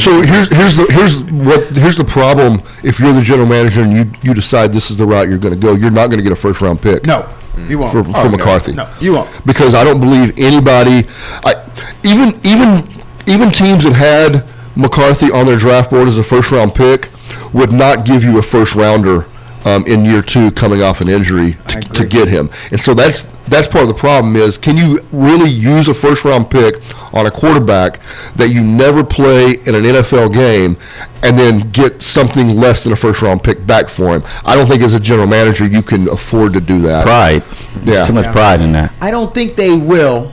so here's the problem. If you're the general manager and you decide this is the route you're going to go, you're not going to get a first round pick. No, you won't. For McCarthy. No, you won't. Because I don't believe anybody, even teams that had McCarthy on their draft board as a first round pick would not give you a first rounder in year 2 coming off an injury to get him. And so that's part of the problem is, can you really use a first round pick on a quarterback that you never play in an NFL game and then get something less than a first round pick back for him? I don't think as a general manager you can afford to do that. Pride. Yeah. Too much pride in that. I don't think they will.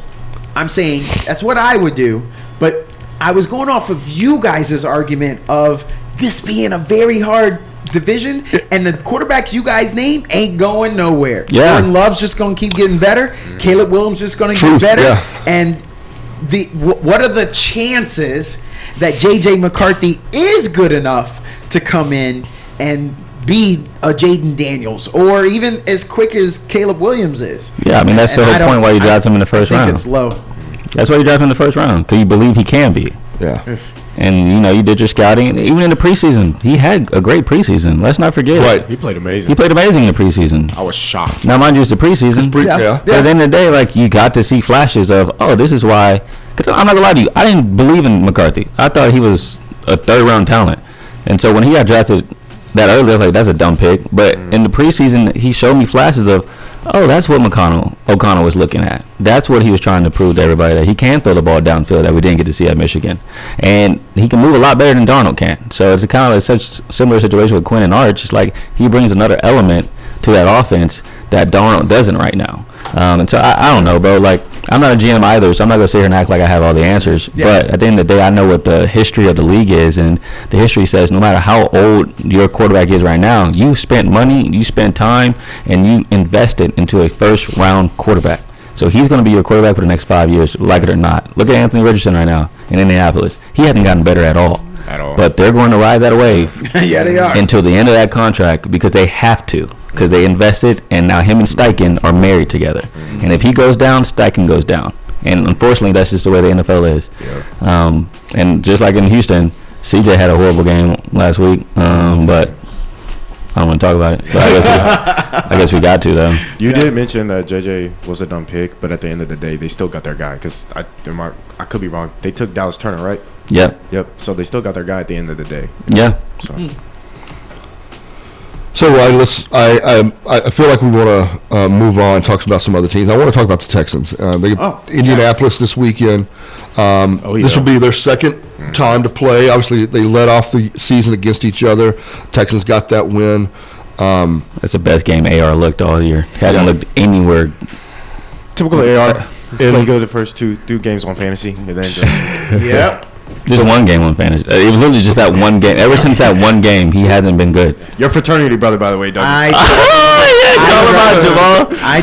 I'm saying that's what I would do. But I was going off of you guys' argument of this being a very hard division, and the quarterbacks you guys name ain't going nowhere. Yeah. Jordan Love's just going to keep getting better. Caleb Williams just going to Truth, get better. yeah. And what are the chances that J.J. McCarthy is good enough to come in and be a Jaden Daniels, or even as quick as Caleb Williams is? Yeah, I mean, that's the And whole point why you draft him in the first I think round. it's low. That's why you draft him in the first round, because you believe he can be. Yeah. And, you did your scouting. And even in the preseason, he had a great preseason. Let's not forget. Right. He played amazing. He played amazing in the preseason. I was shocked. Now, mind you, it's the preseason. Yeah. But at the end of the day, like, you got to see flashes of, oh, this is why. Cause I'm not gonna lie to you, I didn't believe in McCarthy. I thought he was a third-round talent. And so when he got drafted that early, I was like, that's a dumb pick. But in the preseason, he showed me flashes of, oh, that's what O'Connell was looking at. That's what he was trying to prove to everybody, that he can throw the ball downfield that we didn't get to see at Michigan. And he can move a lot better than Darnold can. So it's a kind of such similar situation with Quinn and Arch. It's like he brings another element to that offense that Darnold doesn't right now. And so I don't know, bro. Like, I'm not a GM either, so I'm not going to sit here and act like I have all the answers. Yeah. But at the end of the day, I know what the history of the league is, and the history says no matter how old your quarterback is right now, you spent money, you spent time, and you invested into a first-round quarterback. So he's going to be your quarterback for the next 5 years, like it or not. Look at Anthony Richardson right now in Indianapolis. He hasn't gotten better at all. But they're going to ride that wave Yeah, they are. until the end of that contract, because they have to, because they invested, and now him and Steichen are married together. And if he goes down, Steichen goes down. And unfortunately, that's just the way the NFL is. And just like in Houston, CJ had a horrible game last week, but I don't want to talk about it. But I guess we got to, though. You did mention that JJ was a dumb pick, but at the end of the day, they still got their guy. Because I could be wrong. They took Dallas Turner, right? Yep. Yep. So they still got their guy at the end of the day. Yeah. So So I feel like we want to move on and talk about some other teams. I want to talk about the Texans. Indianapolis this weekend. This will be their second time to play. Obviously, they led off the season against each other. Texans got that win. That's the best game AR looked all year. Hasn't looked anywhere. typical AR. Play good the first two games on fantasy, and then just Yep. Just one game on fantasy. It was literally just that one game. Ever since that one game, he hasn't been good. your fraternity brother, by the way, Doug. I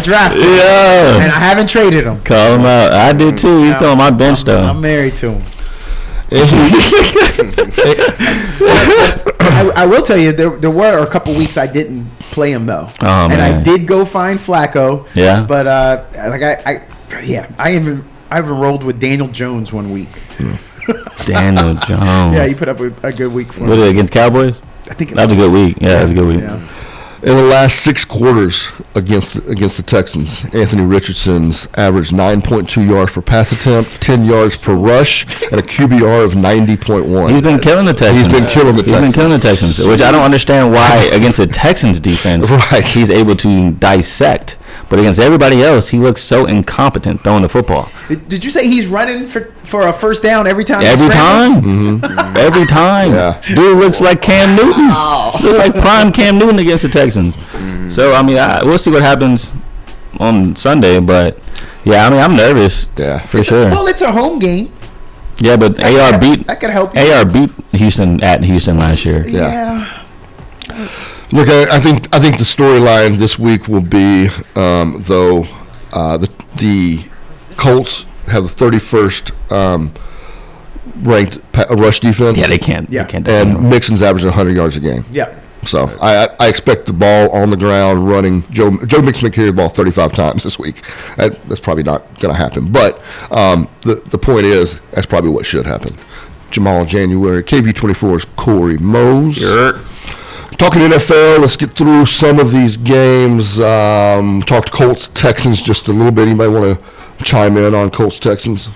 drafted him. Yeah. And I haven't traded him. Call him out. I did too. He's still on my bench though. I'm married to him. I will tell you, there were a couple weeks I didn't play him though, Oh, and I man. did go find Flacco. Yeah. But I even rolled with Daniel Jones one week. Daniel Jones. Yeah, he put up a good week for What me. against Cowboys? I think That was a good week. Yeah, that was a good week. Yeah. In the last 6 quarters against the Texans, Anthony Richardson's averaged 9.2 yards per pass attempt, 10 yards per rush, and a QBR of 90.1. He's been killing the Texans. He's been killing the He's been Texans. killing the Texans, which I don't understand why against the Texans defense Right. he's able to dissect. But against everybody else, he looks so incompetent throwing the football. Did you say he's running for a first down every time? he Every scrambles? time. Every time. Yeah. Dude looks like Cam Newton. Looks like prime Cam Newton against the Texans. So, I mean, we'll see what happens on Sunday. But, yeah, I mean, I'm nervous. Yeah. For sure. Well, it's a home game. Yeah, but AR beat That could help you. AR beat Houston at Houston last year. Yeah. Look, I think the storyline this week will be the Colts have the 31st ranked rush defense. Yeah, they can't. Yeah. They can't do And that. Mixon's averaging 100 yards a game. Yeah. So I expect the ball on the ground running. Joe Mixon may carry the ball 35 times this week. That's probably not going to happen. But the point is, that's probably what should happen. Jamal January, KB24's Corey Mose. Talking NFL, let's get through some of these games. Talked Colts, Texans just a little bit. Anybody want to chime in on Colts, Texans?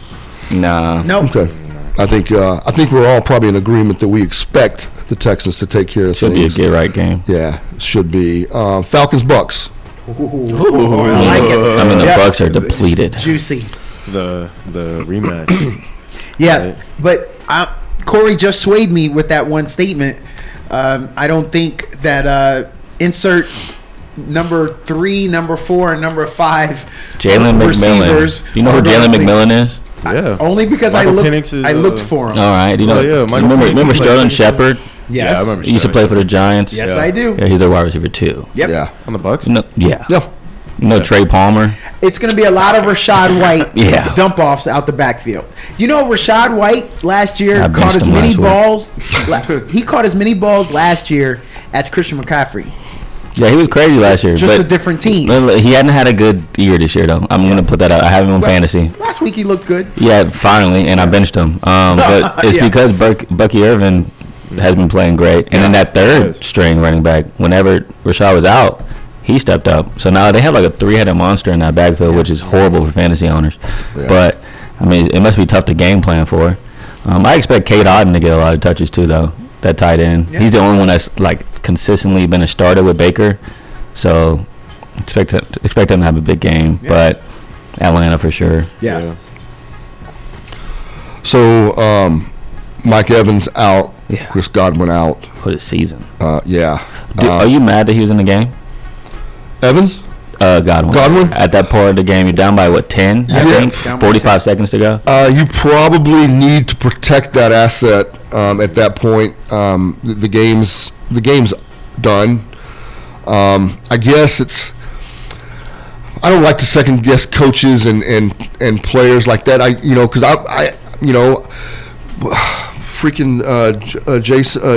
Nah. Nope. Okay. I think we're all probably in agreement that we expect the Texans to take care of Should be a things. get right game. Yeah, should be. Falcons, Bucks. I like it. I mean, the Yeah. Bucks are depleted. Juicy. The rematch. Yeah, Right. but Corey just swayed me with that one statement. I don't think that insert number 3, number 4, and number 5 Jalen receivers. McMillan. You know who are Jalen gonna be- McMillan is? Yeah. Only because Michael I looked. Penix is, I looked for him. All right, you know, yeah, Michael remember, Penix remember played Sterling for- Shepard? Yes. Yeah, I remember. He used to play for the Giants. Yes, Yeah. I do. Yeah, he's a wide receiver too. Yep. Yeah. On the Bucks. No, yeah. Yeah. No Trey Palmer. It's going to be a lot of Rashad White Yeah. dump offs out the backfield. You know, Rashad White last year I caught benched as him many last balls. He caught as many balls last year as Christian McCaffrey. Yeah, he was crazy last year. Just but a different team. He hadn't had a good year this year though. I'm gonna put that out. I have him on Well, fantasy. Last week he looked good. Yeah, finally, and I benched him. But it's Yeah. because Bucky Irvin has been playing great, and then that third Yes. string running back, whenever Rashad was out, he stepped up. So now they have like a three-headed monster in that backfield, which is horrible for fantasy owners. Yeah. But I mean, it must be tough to game plan for. I expect Cade Otton to get a lot of touches too, though. That tight end, Yeah. he's the only one that's like consistently been a starter with Baker. So expect him to have a big game, Yeah. but Atlanta for sure. Yeah. So Mike Evans out. Yeah. Chris Godwin out. For the season. Yeah. Are you mad that he was in the game? Evans? Godwin. Godwin? At that part of the game, you're down by what, 10? I Yeah. think. Down by 45 seconds to go. You probably need to protect that asset at that point. The game's done. I guess it's. I don't like to second guess coaches and players like that. Because I freaking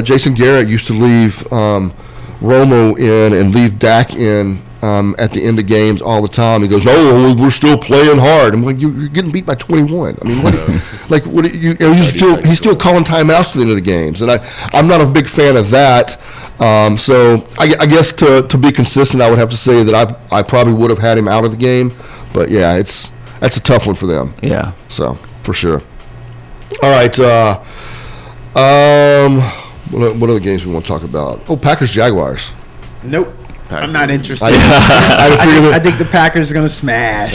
Jason Garrett used to leave Romo in and leave Dak in at the end of games all the time. He goes, "No, we're still playing hard." I'm like, "You're getting beat by 21." I mean, he's still calling timeouts at the end of the games, and I'm not a big fan of that. So I guess to be consistent, I would have to say that I probably would have had him out of the game. But yeah, that's a tough one for them. Yeah. So for sure. All right. What other games we want to talk about? Oh, Packers Jaguars. Nope. I'm not interested. I I think the Packers are going to smash.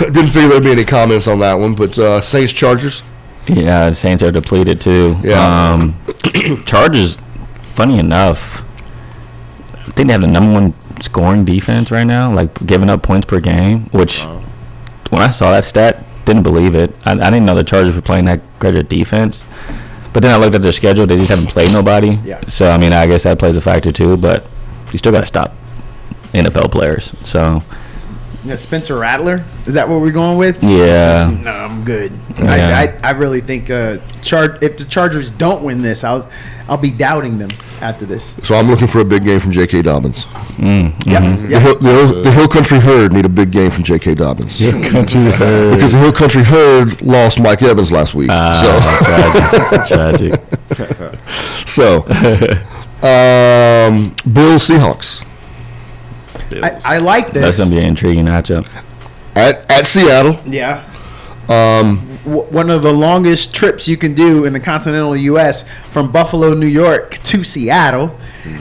didn't figure there'd be any comments on that one, but Saints Chargers. Yeah, the Saints are depleted too. Yeah. Chargers, funny enough, I think they have the number one scoring defense right now, like giving up points per game, which when I saw that stat, didn't believe it. I didn't know the Chargers were playing that great a defense. But then I looked at their schedule, they just haven't played nobody. Yeah. So, I mean, I guess that plays a factor too, but you still got to stop NFL players. So, Yeah, Spencer Rattler. Is that what we're going with? yeah. No, I'm good. Yeah. I really think if the Chargers don't win this, I'll be doubting them after this. So I'm looking for a big game from J.K. Dobbins. Mm-hmm. Yeah. The Hill Country Herd need a big game from J.K. Dobbins. Because the Hill Country Herd lost Mike Evans last week. Tragic. So Bills Seahawks I like That's this. going to be an intriguing matchup. at Seattle. Yeah. One of the longest trips you can do in the continental U.S. from Buffalo, New York to Seattle,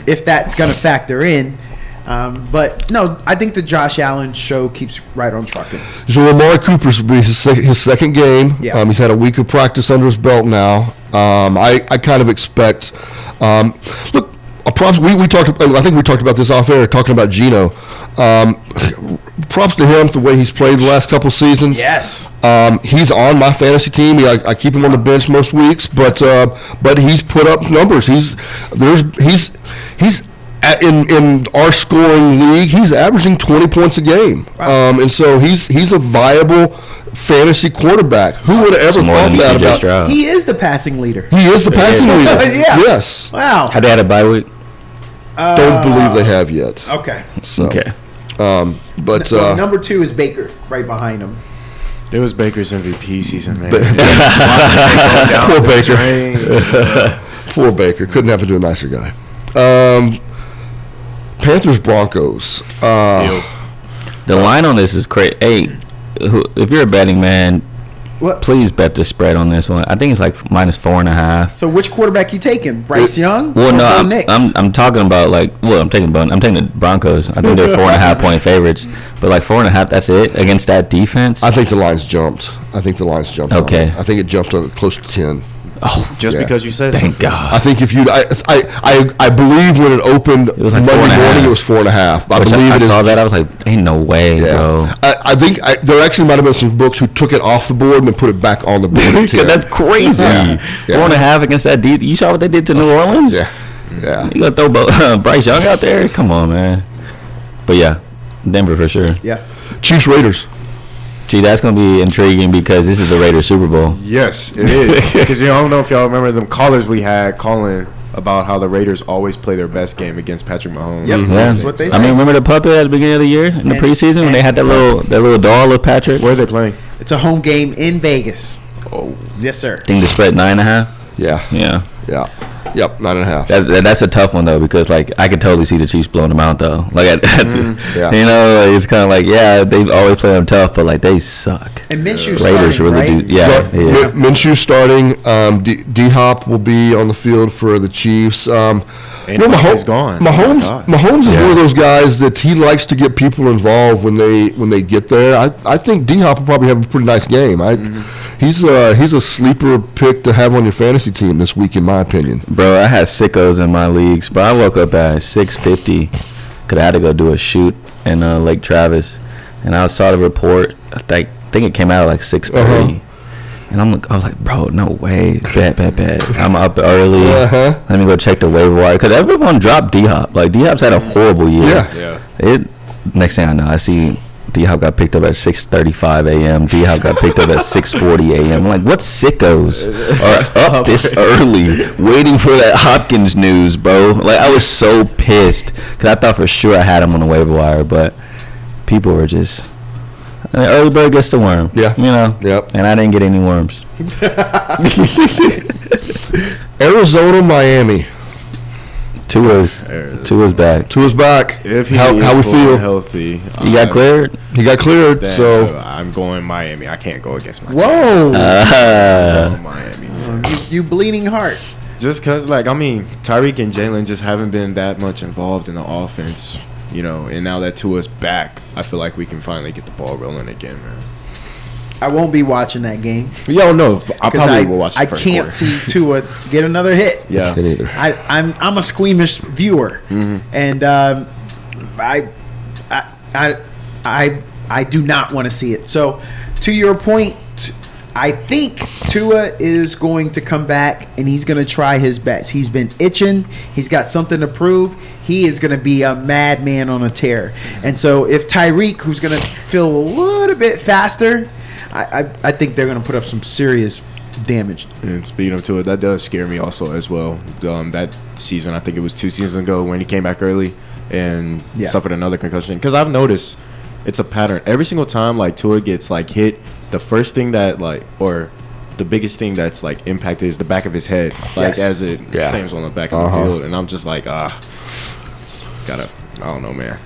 if that's going to factor in. But no, I think the Josh Allen show keeps right on trucking. So Amari Cooper's will be his second game. Yeah. He's had a week of practice under his belt now. I kind of expect. Look, we talked. I think we talked about this off air, talking about Geno. Props to him the way he's played the last couple seasons. Yes. He's on my fantasy team. I keep him on the bench most weeks, but he's put up numbers. He's in our scoring league. He's averaging 20 points a game, and so he's a viable fantasy quarterback. Who would have ever More thought than that CJ about? Stroud. He is the passing leader. He is the passing leader. Yeah. Yes. Wow. Had they had a bye week? Don't believe they have yet. Okay. So, Okay. but No, number 2 is Baker, right behind him. It was Baker's MVP season, man. Poor Baker. Poor Baker. Couldn't happen to a nicer guy. Panthers Broncos. The line on this is crazy. Hey, if you're a betting man, What? please bet the spread on this one. I think it's like -4.5. So which quarterback you taking? Bryce Young? Well, or no, Bo Nix? I'm talking about I'm taking the Broncos. I think they're 4.5 point favorites, but like 4.5, that's it against that defense. I think the line's jumped. On Okay. it. I think it jumped up close to 10. Oh, Just Yeah. because you said thank something. God. I think if you, I believe when it opened was like Monday 4.5. morning, it was 4.5. I Which believe I it is. saw that. I was like, ain't no way, bro. I think there actually might have been some books who took it off the board and then put it back on the board. at 10. Because that's crazy. Yeah. 4.5 against that D. You saw what they did to New Orleans? Yeah, yeah. You gonna throw Bryce Young out there? Come on, man. But yeah, Denver for sure. Yeah. Chiefs Raiders. Gee, that's gonna be intriguing because this is the Raiders Super Bowl. Yes, it is. Because I don't know if y'all remember them callers we had calling about how the Raiders always play their best game against Patrick Mahomes. Yep. Yeah. That's what they I say. mean, remember the puppet at the beginning of the year in the And- preseason when they had that little doll of Patrick? Where are they playing? It's a home game in Vegas. Oh, Yes, sir. I think the spread 9.5. Yeah, Yeah. yeah, yep, 9.5. That's a tough one though because like I could totally see the Chiefs blowing them out though. Like yeah. you know, like, it's kind of like they've always played them tough, but like they suck. And Minshew Raiders starting, really right? do. Yeah, But yeah. Minshew starting. D-Hop will be on the field for the Chiefs. Mahomes gone. Mahomes, Oh my God. Mahomes is Yeah. one of those guys that he likes to get people involved when they get there. I think D-Hop will probably have a pretty nice game. He's a sleeper pick to have on your fantasy team this week, in my opinion. Bro, I had sickos in my leagues, but I woke up at 6:50 because I had to go do a shoot in Lake Travis, and I saw the report. I think it came out at like 6:30, and I was like, bro, no way, bet. I'm up early. Uh-huh. Let me go check the waiver wire because everyone dropped D-Hop. Like D-Hop's had a horrible year. Yeah. Next thing I know, I see D-Hop got picked up at 6:35 a.m. D-Hop got picked up at 6:40 a.m. I'm like, what sickos are up this early waiting for that Hopkins news, bro? Like, I was so pissed because I thought for sure I had him on the waiver wire, but people were just... I mean, early bird gets the worm. Yeah. You know? Yep. And I didn't get any worms. Arizona, Miami. Tua's back. Tua's back. If he how is we full feel? and healthy, You got cleared? He got cleared, then, so I'm going Miami. I can't go against my team. Whoa. Uh, I'm going Miami. You bleeding heart. Just because, like, I mean, Tyreek and Jalen just haven't been that much involved in the offense, you know, and now that Tua's back, I feel like we can finally get the ball rolling again, man. I won't be watching that game. Yo, no, I 'cause probably will watch the I first can't quarter. see Tua get another hit. Yeah. me neither. I'm a squeamish viewer, and I do not want to see it. So, to your point, I think Tua is going to come back and he's going to try his best. He's been itching. He's got something to prove. He is going to be a madman on a tear. And so, if Tyreek, who's going to feel a little bit faster, I think they're going to put up some serious damage. And speaking of Tua, that does scare me also as well. That season, I think it was 2 seasons ago when he came back early and suffered another concussion. Because I've noticed it's a pattern. Every single time, like, Tua gets, like, hit, the first thing that, like, or the biggest thing that's, like, impacted is the back of his head. Like, Yes. as it Yeah. slams on the back of the field. And I'm just like, I don't know, man.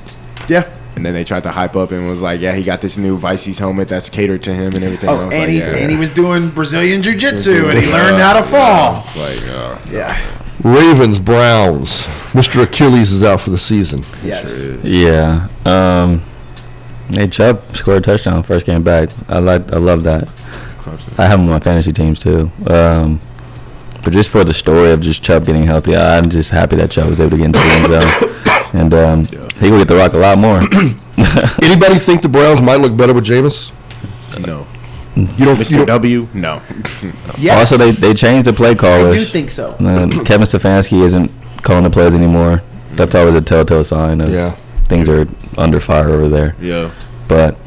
Yeah. And then they tried to hype up and was like, yeah, he got this new Vices helmet that's catered to him and everything. I Oh, was and like, he yeah. and he was doing Brazilian jiu-jitsu and he learned how to fall. Like, Yeah. Ravens, Browns. Mr. Achilles is out for the season. Yes. Yeah. Hey, Chubb scored a touchdown first game back. I love that. I have him on my fantasy teams too. But just for the story of just Chubb getting healthy, I'm just happy that Chubb was able to get into the end zone. And he will get the rock a lot more. Anybody think the Browns might look better with Jameis? No. You don't. Mr. W? No. Yes. Also, they changed the play I callers. do think so. Kevin Stefanski isn't calling the plays anymore. That's always a telltale sign of Yeah. things are under fire over there. Yeah. But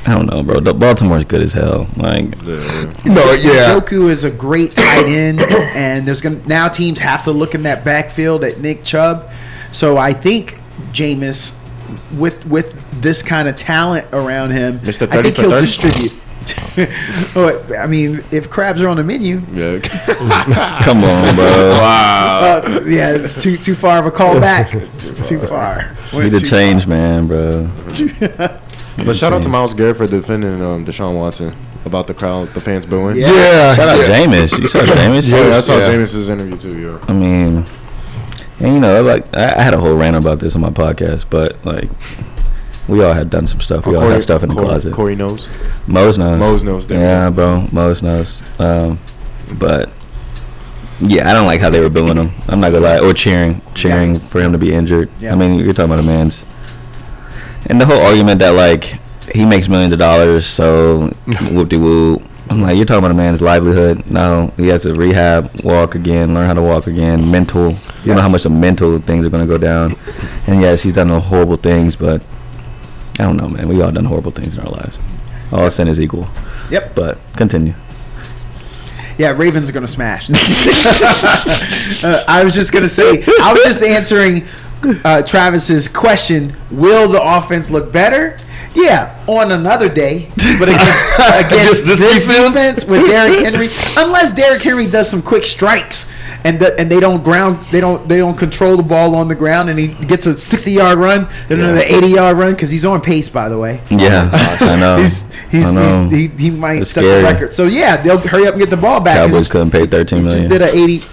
I don't know, bro. Baltimore's good as hell. Like, No, yeah. Joku is a great tight end, and now teams have to look in that backfield at Nick Chubb. So I think Jameis, with this kind of talent around him, Mr. I 30 think for he'll 30? distribute. Oh, I mean, if crabs are on the menu, Yeah. come on, bro. yeah, too far of a call back. Too far. He the change, man, bro. But shout out to Myles Garrett for defending Deshaun Watson about the crowd, the fans booing. Yeah. Yeah. Shout out yeah. Jameis. You saw Jameis? Yeah, I saw Yeah. Jameis's interview too, yeah. I mean, and you know, like I had a whole rant about this on my podcast, but like we all had done some stuff. We all have stuff in the closet. Corey knows. Mose knows. Mose knows, definitely. Yeah, bro. Mose knows. But Yeah, I don't like how they were booing him. I'm not gonna lie, or cheering for him to be injured. Yeah. I mean, you're talking about a man's, and the whole argument that like he makes millions of dollars, so whoop de whoop. I'm like, you're talking about a man's livelihood. No, he has to rehab, walk again, learn how to walk again, mental. You don't know how much the mental things are gonna go down. And yes, he's done horrible things, but I don't know, man. We all done horrible things in our lives. All sin is equal. Yep. But continue. Yeah, Ravens are going to smash. I was just going to say, I was just answering Travis's question, will the offense look better? Yeah, on another day, but against this defense with Derrick Henry, unless Derrick Henry does some quick strikes and they don't control the ball on the ground, and he gets a 60-yard run, then another 80-yard run, because he's on pace, by the way. Yeah, I know. He might It's set scary. the record. So yeah, they'll hurry up and get the ball back. 'cause Cowboys couldn't pay $13 he just million. did a 80.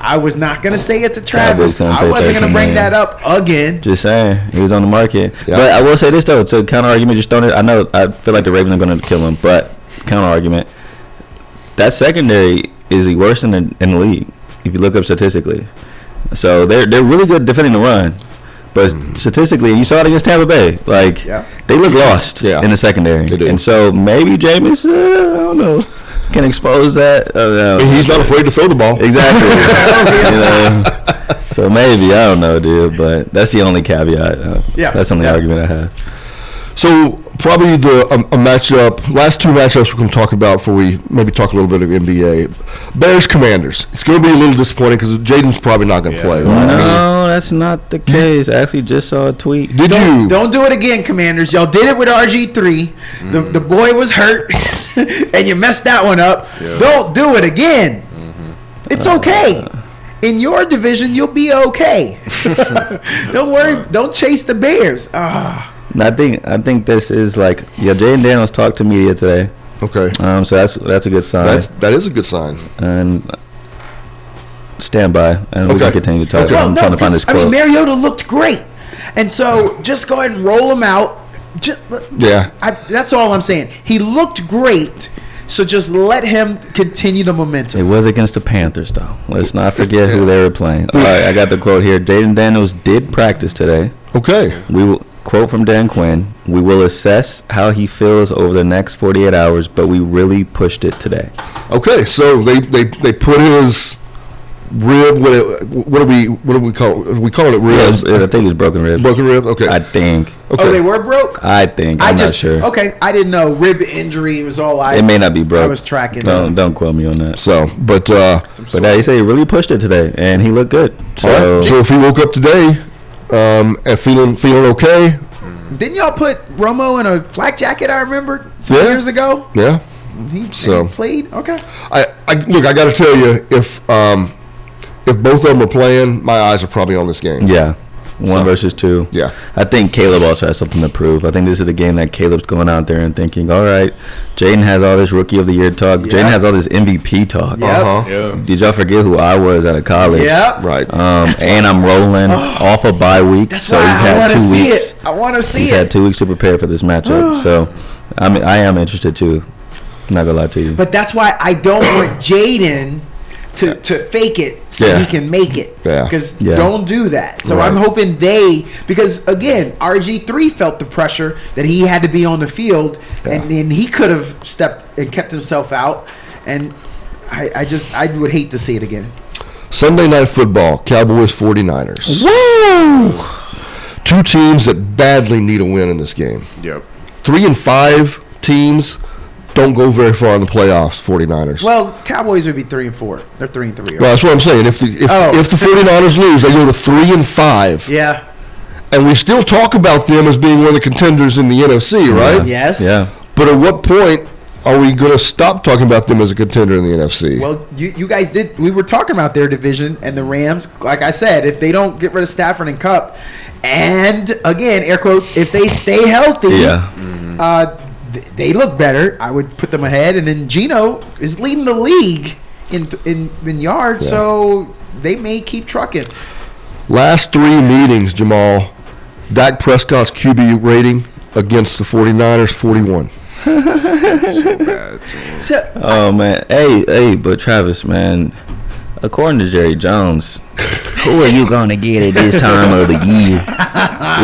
I was not gonna say it to Travis. Cowboys couldn't I pay wasn't gonna $13 bring million. that up again. Just saying, he was on the market. Yeah. But I will say this though, to counter argument, just throwing it. I know I feel like the Ravens are going to kill him, but counter argument, that secondary is the worst in the league if you look up statistically. So they're really good defending the run, but statistically, you saw it against Tampa Bay. Like they look lost in the secondary, They do. and so maybe Jameis, I don't know, can expose that. He's not afraid to throw the ball. Exactly. You know? So maybe, I don't know, dude, but that's the only caveat. That's the only argument I have. So probably a matchup, last two matchups we're going to talk about before we maybe talk a little bit of NBA. Bears Commanders. It's going to be a little disappointing because Jaden's probably not going to play. Right? No, that's not the case. I actually just saw a tweet. Did you? Don't do it again, Commanders. Y'all did it with RG3. The boy was hurt, and you messed that one up. Don't do it again. It's okay. In your division, you'll be okay. Don't worry. Don't chase the Bears. I think this is like Jaden Daniels talked to media today. Okay. So that's a good sign. That is a good sign. And stand by, and we can continue to talk. Okay. I'm trying to find this quote. I mean, Mariota looked great, and so just go ahead and roll him out. That's all I'm saying. He looked great, so just let him continue the momentum. It was against the Panthers, though. Let's not forget who they were playing. All right, I got the quote here. Jaden Daniels did practice today. Okay. We will quote from Dan Quinn. We will assess how he feels over the next 48 hours, but we really pushed it today. Okay. So they put his rib. What do we call it? We call it ribs. I think it's broken rib. Broken rib. Okay. I think. Okay. Oh, they were broke? I think. I'm not sure. Okay, I didn't know. Rib injury was all It may not be broke. I was tracking. Don't quote me on that. So, but he said he really pushed it today, and he looked good. So if he woke up today and feeling okay. Didn't y'all put Romo in a flak jacket? I remember some years ago. Yeah. He So played. Okay. I look. I got to tell you, if both of them are playing, my eyes are probably on this game. yeah. One versus two. Yeah. I think Caleb also has something to prove. I think this is a game that Caleb's going out there and thinking, all right, Jaden has all this Rookie of the Year talk. Jaden has all this MVP talk. Yep. Did y'all forget who I was out of college? Yep. Right. And I'm rolling off a bye week, That's so why he's I had want to 2 see weeks. it. I want to see He's it. had 2 weeks to prepare for this matchup. So, I mean, I am interested too. I'm not gonna lie to you. But that's why I don't want Jaden to fake it so he can make it. Yeah. Because Yeah. don't do that. So Right. I'm hoping because again, RG3 felt the pressure that he had to be on the field, and he could have stepped and kept himself out. And I would hate to see it again. Sunday Night Football, Cowboys 49ers. Woo! Two teams that badly need a win in this game. Yep. 3 and 5 teams don't go very far in the playoffs, 49ers. Well, Cowboys would be 3 and 4. They're 3 and 3. Well, that's what I'm saying. If the 49ers lose, they go to 3 and 5. Yeah. And we still talk about them as being one of the contenders in the NFC, right? Yes. Yeah. But at what point are we going to stop talking about them as a contender in the NFC? Well, you guys did. We were talking about their division and the Rams. Like I said, if they don't get rid of Stafford and Kupp, and again, air quotes, if they stay healthy, they look better. I would put them ahead. And then Geno is leading the league in yards, so they may keep trucking. Last 3 meetings, Jamal, Dak Prescott's QB rating against the 49ers, 41. So, Oh man, hey, but Travis, man, According to Jerry Jones, who are you going to get at this time of the year?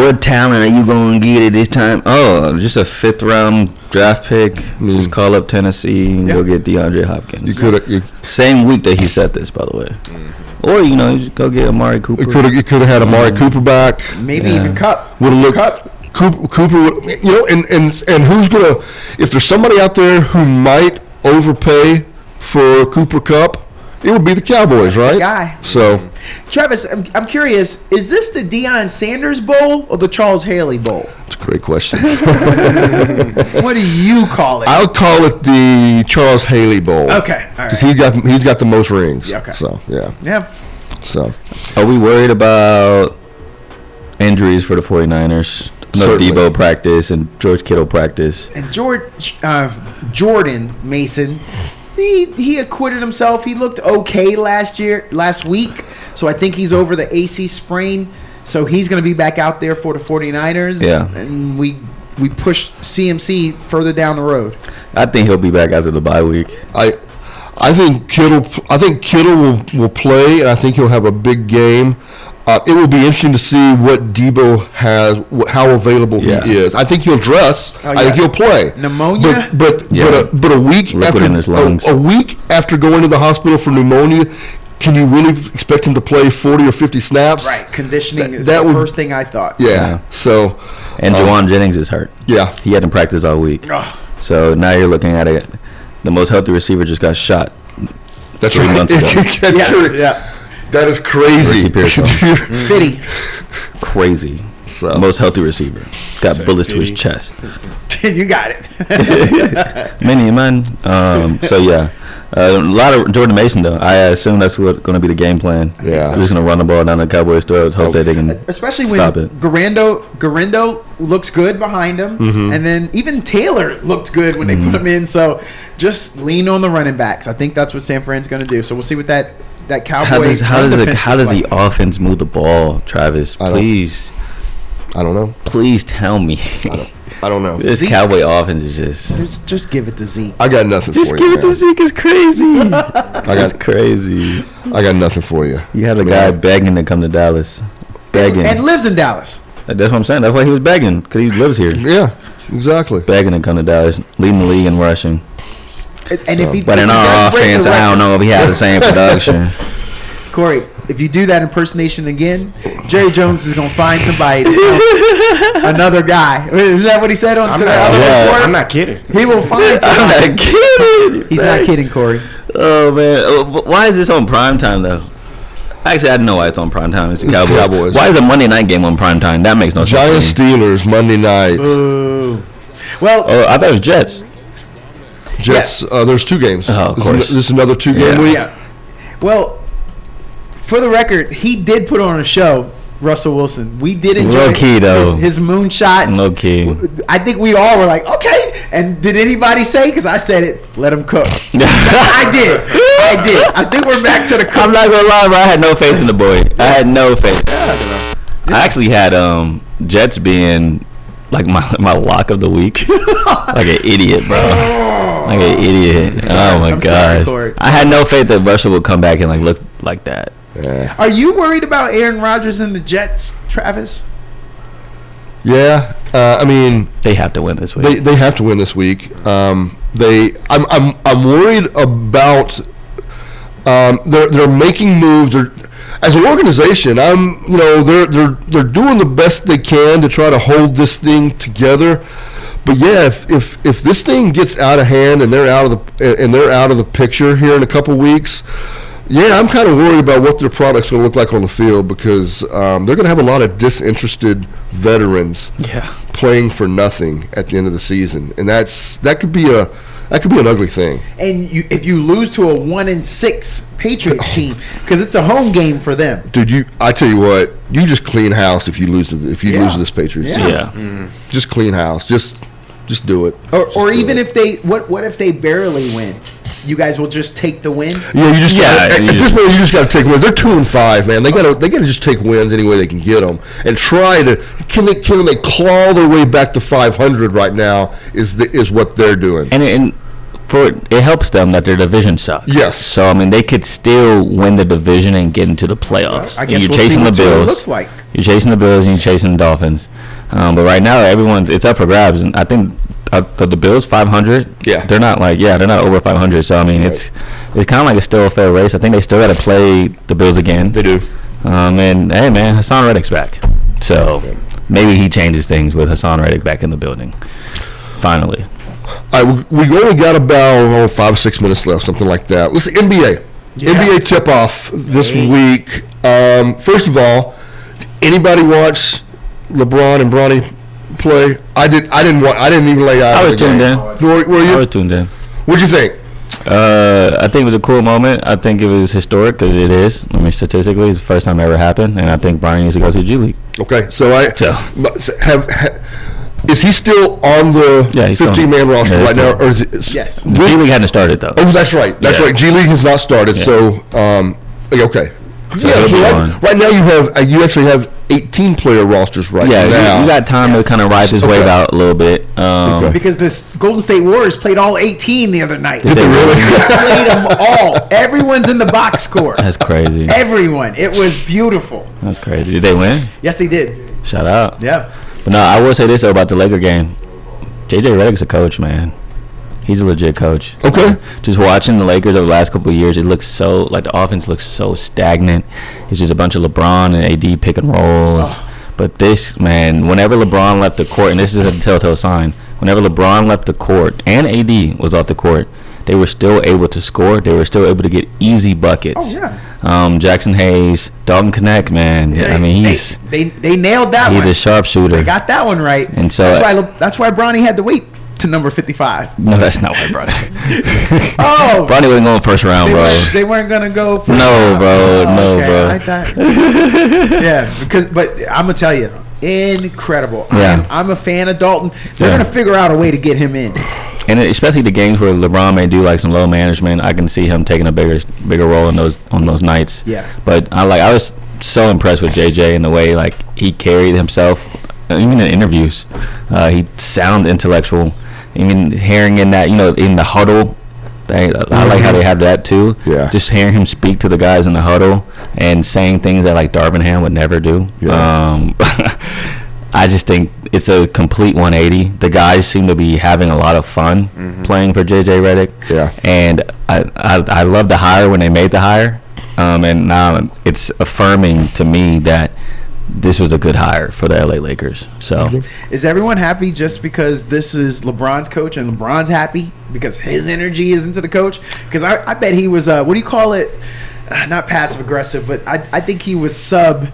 What talent are you going to get at this time? Oh, just a 5th round draft pick. Just call up Tennessee and go get DeAndre Hopkins. You could Same week that he said this, by the way. Or, you just go get Amari Cooper. you could have had Amari Cooper back. Maybe even Cup. Would have looked. Cooper, and who's gonna? If there's somebody out there who might overpay for Cooper Cup, it would be the Cowboys, right? the guy. So, Travis, I'm curious. Is this the Deion Sanders Bowl or the Charles Haley Bowl? it's a great question. What do you call it? I'll call it the Charles Haley Bowl. Okay, all Because right. he's got the most rings. Yeah, okay. So yeah. Yeah. So Are we worried about injuries for the 49ers? No Certainly. Debo practice and George Kittle practice. And Jordan Mason, he acquitted himself. He looked okay last week. So I think he's over the AC sprain. So he's going to be back out there for the 49ers. Yeah. And we push CMC further down the road. I think he'll be back after the bye week. I think Kittle will play, and I think he'll have a big game. It will be interesting to see what Debo has, how available Yeah. he is. I think he'll dress. Oh, I yeah. think he'll play. Pneumonia? But Yeah. a week Liquid after in his lungs. a week after going to the hospital for pneumonia, can you really expect him to play 40 or 50 snaps? Right. Conditioning is that the would- first thing I thought. Yeah. Yeah. So. And Juwan Jennings is hurt. Yeah. He hadn't practiced all week. Ugh. So now you're looking at it. The most healthy receiver just got shot. That's 3 right. months ago. That's right. Yeah. That is crazy. Ricky Pearsall. Fitty. Crazy. So. Most healthy receiver. Got bullets to his chest. You got it. Many man. So yeah, a lot of Jordan Mason though. I assume that's going to be the game plan. Yeah. They're just going to run the ball down the Cowboys' throats. Hope that they can Especially when stop it. Garindo looks good behind him, Mm-hmm. and then even Taylor looked good when they put him in. So just lean on the running backs. I think that's what San Fran's going to do. So we'll see what that Cowboys. How does like. the offense move the ball, Travis? I don't- Please, I don't know. please tell me. I don't know. This Zeke? Cowboy offense is just. Just give it to Zeke. I got nothing Just for give you. it to man. Zeke. It's crazy. I That's got crazy. I got nothing for you. You had a I mean, guy begging to come to Dallas. Begging. And lives in Dallas. That's what I'm saying. That's why he was begging, because he lives here. Yeah, exactly. Begging to come to Dallas, leading the league in rushing. And if he, But if in he our does break the offense, I don't record- know if he had the same production. Corey, if you do that impersonation again, Jerry Jones is going to find somebody, another guy. Is that what he said on to the other reporter? I'm not kidding. He will find I'm somebody. not kidding. He's not kidding, Corey. Oh man, why is this on prime time though? Actually, I didn't know why it's on prime time. It's the Cowboys. Cowboys. Why is the Monday night game on prime time? That makes no Giants sense. to me. Steelers Monday night. Ooh. Well, Oh, I thought it was Jets. Jets. There's 2 games. Oh, of This course. is this is another 2-game Yeah. week. yeah. Well, for the record, he did put on a show, Russell Wilson. We did enjoy Low key, though. his moonshots. Low key. I think we all were like, okay. And did anybody say? Because I said it. Let him cook. I did. I think we're back to the cook. I'm not gonna lie, bro. I had no faith in the boy. I had no faith. I actually had Jets being like my lock of the week. Like an idiot, bro. Like an idiot. Oh my I'm sorry, gosh. Corey. I had no faith that Russell would come back and like look like that. Yeah. Are you worried about Aaron Rodgers and the Jets, Travis? Yeah. I mean, They have to win this week. they have to win this week. I'm worried about they're making moves. As an organization, they're doing the best they can to try to hold this thing together. But yeah, if this thing gets out of hand and they're out of the picture here in a couple weeks, yeah, I'm kind of worried about what their product's going to look like on the field, because they're going to have a lot of disinterested veterans Yeah. playing for nothing at the end of the season, and that could be an ugly thing. And if you lose to a 1-6 Patriots team, because it's a home game for them. Dude, I tell you what, you just clean house if you lose to this Patriots team. Yeah. Just clean house. Just do it. Or Just do even it. if they what if they barely win? You guys will just take the win. Yeah, you just Yeah, at you this just- point you just got to take wins. They're 2-5, man. They gotta just take wins any way they can get them, and try to can they claw their way back to 500 right now is what they're doing. And it helps them that their division sucks. Yes. So I mean, they could still win the division and get into the playoffs. I guess you're we'll see chasing what the Tua Bills. looks like. You're chasing the Bills and you're chasing the Dolphins. But right now, it's up for grabs, and I think the Bills 500. Yeah. They're not over 500. So I mean, it's kind of like it's still a fair race. I think they still got to play the Bills again. They do. And hey, man, Hassan Reddick's back. So maybe he changes things with Hassan Reddick back in the building. Finally. All right, we only got about 5 or 6 minutes left, something like that. Listen, NBA. Yeah. NBA tip-off this week. First of all, anybody watch LeBron and Bronny play? I didn't even lay out. I was tuned in. Were you? I was tuned in. What'd you think? I think it was a cool moment. I think it was historic because it is. I mean, statistically, it's the first time it ever happened, and I think Bronny needs to go to the G League. Okay, so So. Is he still on the Yeah, he's still 15-man roster yeah, he's right now? still- Or is it, Yes. The G League hadn't started though. Oh, that's right. That's Yeah. right. G League has not started, Yeah. so okay. So Yeah, he'll so be right, on. right now you actually have 18-player rosters right Yeah, now. you got time to kind of ride this Okay. wave out a little bit. Okay. Because the Golden State Warriors played all 18 the other night. Did they really? Played them all. Everyone's in the box score. That's crazy. Everyone. It was beautiful. That's crazy. Did they win? Yes, they did. Shout out. Yeah. But no, I will say this though about the Laker game. JJ Redick's a coach, man. He's a legit coach. Okay. Just watching the Lakers over the last couple of years, it looks so like the offense looks so stagnant. It's just a bunch of LeBron and AD pick and rolls. But this man, whenever LeBron left the court, and this is a telltale sign, whenever LeBron left the court and AD was off the court, they were still able to score. They were still able to get easy buckets. Oh, yeah. Jackson Hayes, Dalton Connect, man. I mean, they nailed that he's one. a sharpshooter. They got that one right. And so that's why Bronny had to wait to number 55. No, that's not why Bronny. Oh, Bronny wasn't going first round, bro. they weren't gonna go. For No, bro. No, okay, bro. I thought, yeah, but I'm gonna tell you, incredible. Yeah. I'm a fan of Dalton. They're Yeah. gonna figure out a way to get him in. And especially the games where LeBron may do like some low management, I can see him taking a bigger role in those nights. Yeah. But I was so impressed with JJ and the way like he carried himself, even in interviews. He sound intellectual. Even hearing in that, in the huddle, I like how they have that too. Yeah. Just hearing him speak to the guys in the huddle and saying things that like Darvin Ham would never do. Yeah. I just think it's a complete 180. The guys seem to be having a lot of fun playing for JJ Redick. Yeah. And I love the hire when they made the hire. And now it's affirming to me that this was a good hire for the LA Lakers. So Is everyone happy just because this is LeBron's coach and LeBron's happy because his energy is into the coach? Because I bet he was, what do you call it? Not passive aggressive, but I think he was sub.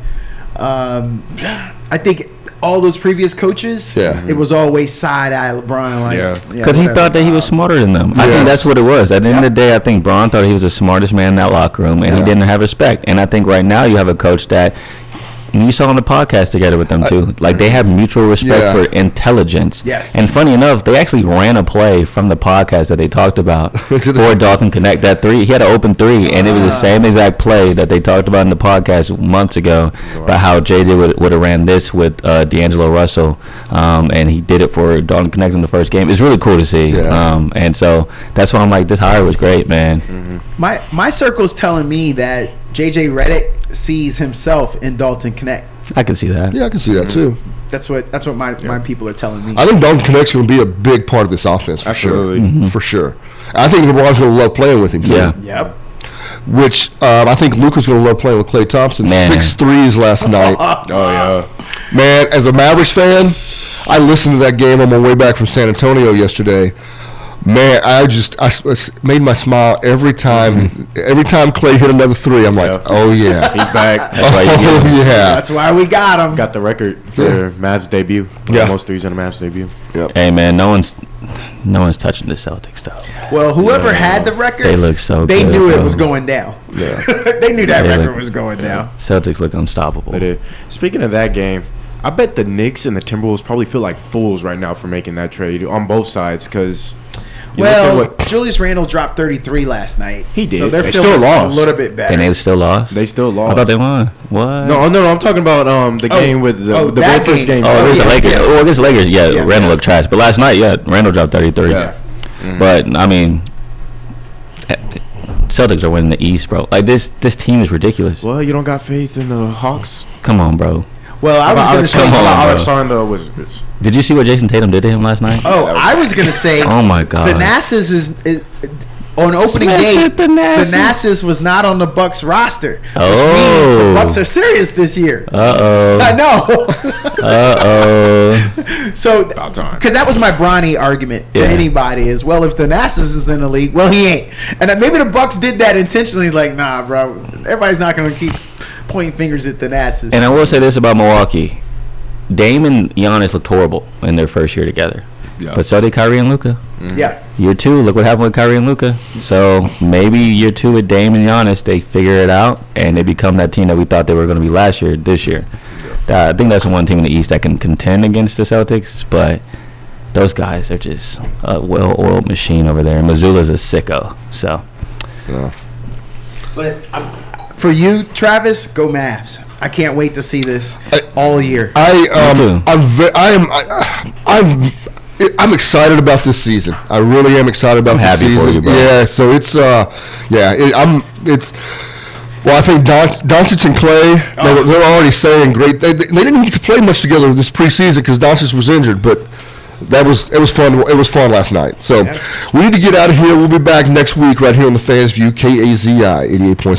I think all those previous coaches, Yeah. it was always side eye LeBron. Like, Yeah. because he whatever. thought that he was smarter than them. I Yes. think that's what it was. At the end of the day, I think Braun thought he was the smartest man in that locker room, and he Yeah. didn't have respect. And I think right now you have a coach that, and you saw on the podcast together with them too, like they have mutual respect Yeah. for intelligence. Yes. And funny enough, they actually ran a play from the podcast that they talked about for Dalton Connect. That three, he had an open three, and it was the same exact play that they talked about in the podcast months ago about how JJ would have ran this with D'Angelo Russell, and he did it for Dalton Connect in the first game. It's really cool to see. Yeah. And so that's why I'm like, this hire was great, man. My circle's telling me that JJ Redick sees himself in Dalton Connect. I can see that. Yeah, I can see that too. That's what my people are telling me. I think Dalton Connect's going to be a big part of this offense for Absolutely. sure. For sure. I think LeBron's going to love playing with him too. Yeah. Yep. Which I think Luka's going to love playing with Klay Thompson. Man. 6 threes last night. Oh yeah. Man, as a Mavericks fan, I listened to that game on my way back from San Antonio yesterday. Man, I made my smile every time. Every time Klay hit another three, I'm like, Yeah. oh yeah. He's back. That's why you get Oh him. yeah. That's why we got him. Got the record for Mavs debut. Yeah. Most threes in a Mavs debut. Hey, man, no one's touching the Celtics though. Well, whoever had the record, They look so they good, knew it bro. was going down. Yeah. They knew that They record look- was going down. Celtics look unstoppable. They did. Speaking of that game, I bet the Knicks and the Timberwolves probably feel like fools right now for making that trade on both sides because. Well, Julius Randle dropped 33 last night. He did. So they're They feeling still lost. a little bit better. And they still lost? They still lost. I thought they won. What? No, I'm talking about the game with the that very first game. game. Oh, against the yeah, Lakers. yeah. Oh, against the Lakers, yeah, Yeah. Randall looked trash. But last night, yeah, Randall dropped 33. Yeah. But I mean, Celtics are winning the East, bro. Like this team is ridiculous. Well, you don't got faith in the Hawks. Come on, bro. Well, I was going to say. Come on, bro. Alex Sarr and the Wizards. Did you see what Jason Tatum did to him last night? Oh, I was going to say. Oh my God. Thanasis is on opening day. Thanasis was not on the Bucks roster, which means the Bucks are serious this year. I know. So, About time. because that was my Bronny argument to Yeah. anybody as well. If Thanasis is in the league, well, he ain't. And maybe the Bucks did that intentionally. Like, nah, bro. Everybody's not going to keep pointing fingers at Thanasis. And I will say this about Milwaukee: Dame and Giannis looked horrible in their first year together. Yeah. But so did Kyrie and Luka. Yeah. Year 2, look what happened with Kyrie and Luka. So maybe year 2 with Dame and Giannis, they figure it out and they become that team that we thought they were going to be last year, this year. I think that's the one team in the East that can contend against the Celtics, but those guys are just a well-oiled machine over there. And Missoula's a sicko. So Yeah. But for you, Travis, go Mavs. I can't wait to see this all year. I'm excited about this season. I really am excited about this happy season. for you, bro. Yeah, so it's well, I think Doncic and Clay, they're already saying great. They didn't get to play much together this preseason because Doncic was injured, but it was fun. It was fun last night. So we need to get out of here. We'll be back next week right here on the Fans View, KAZI 88.7.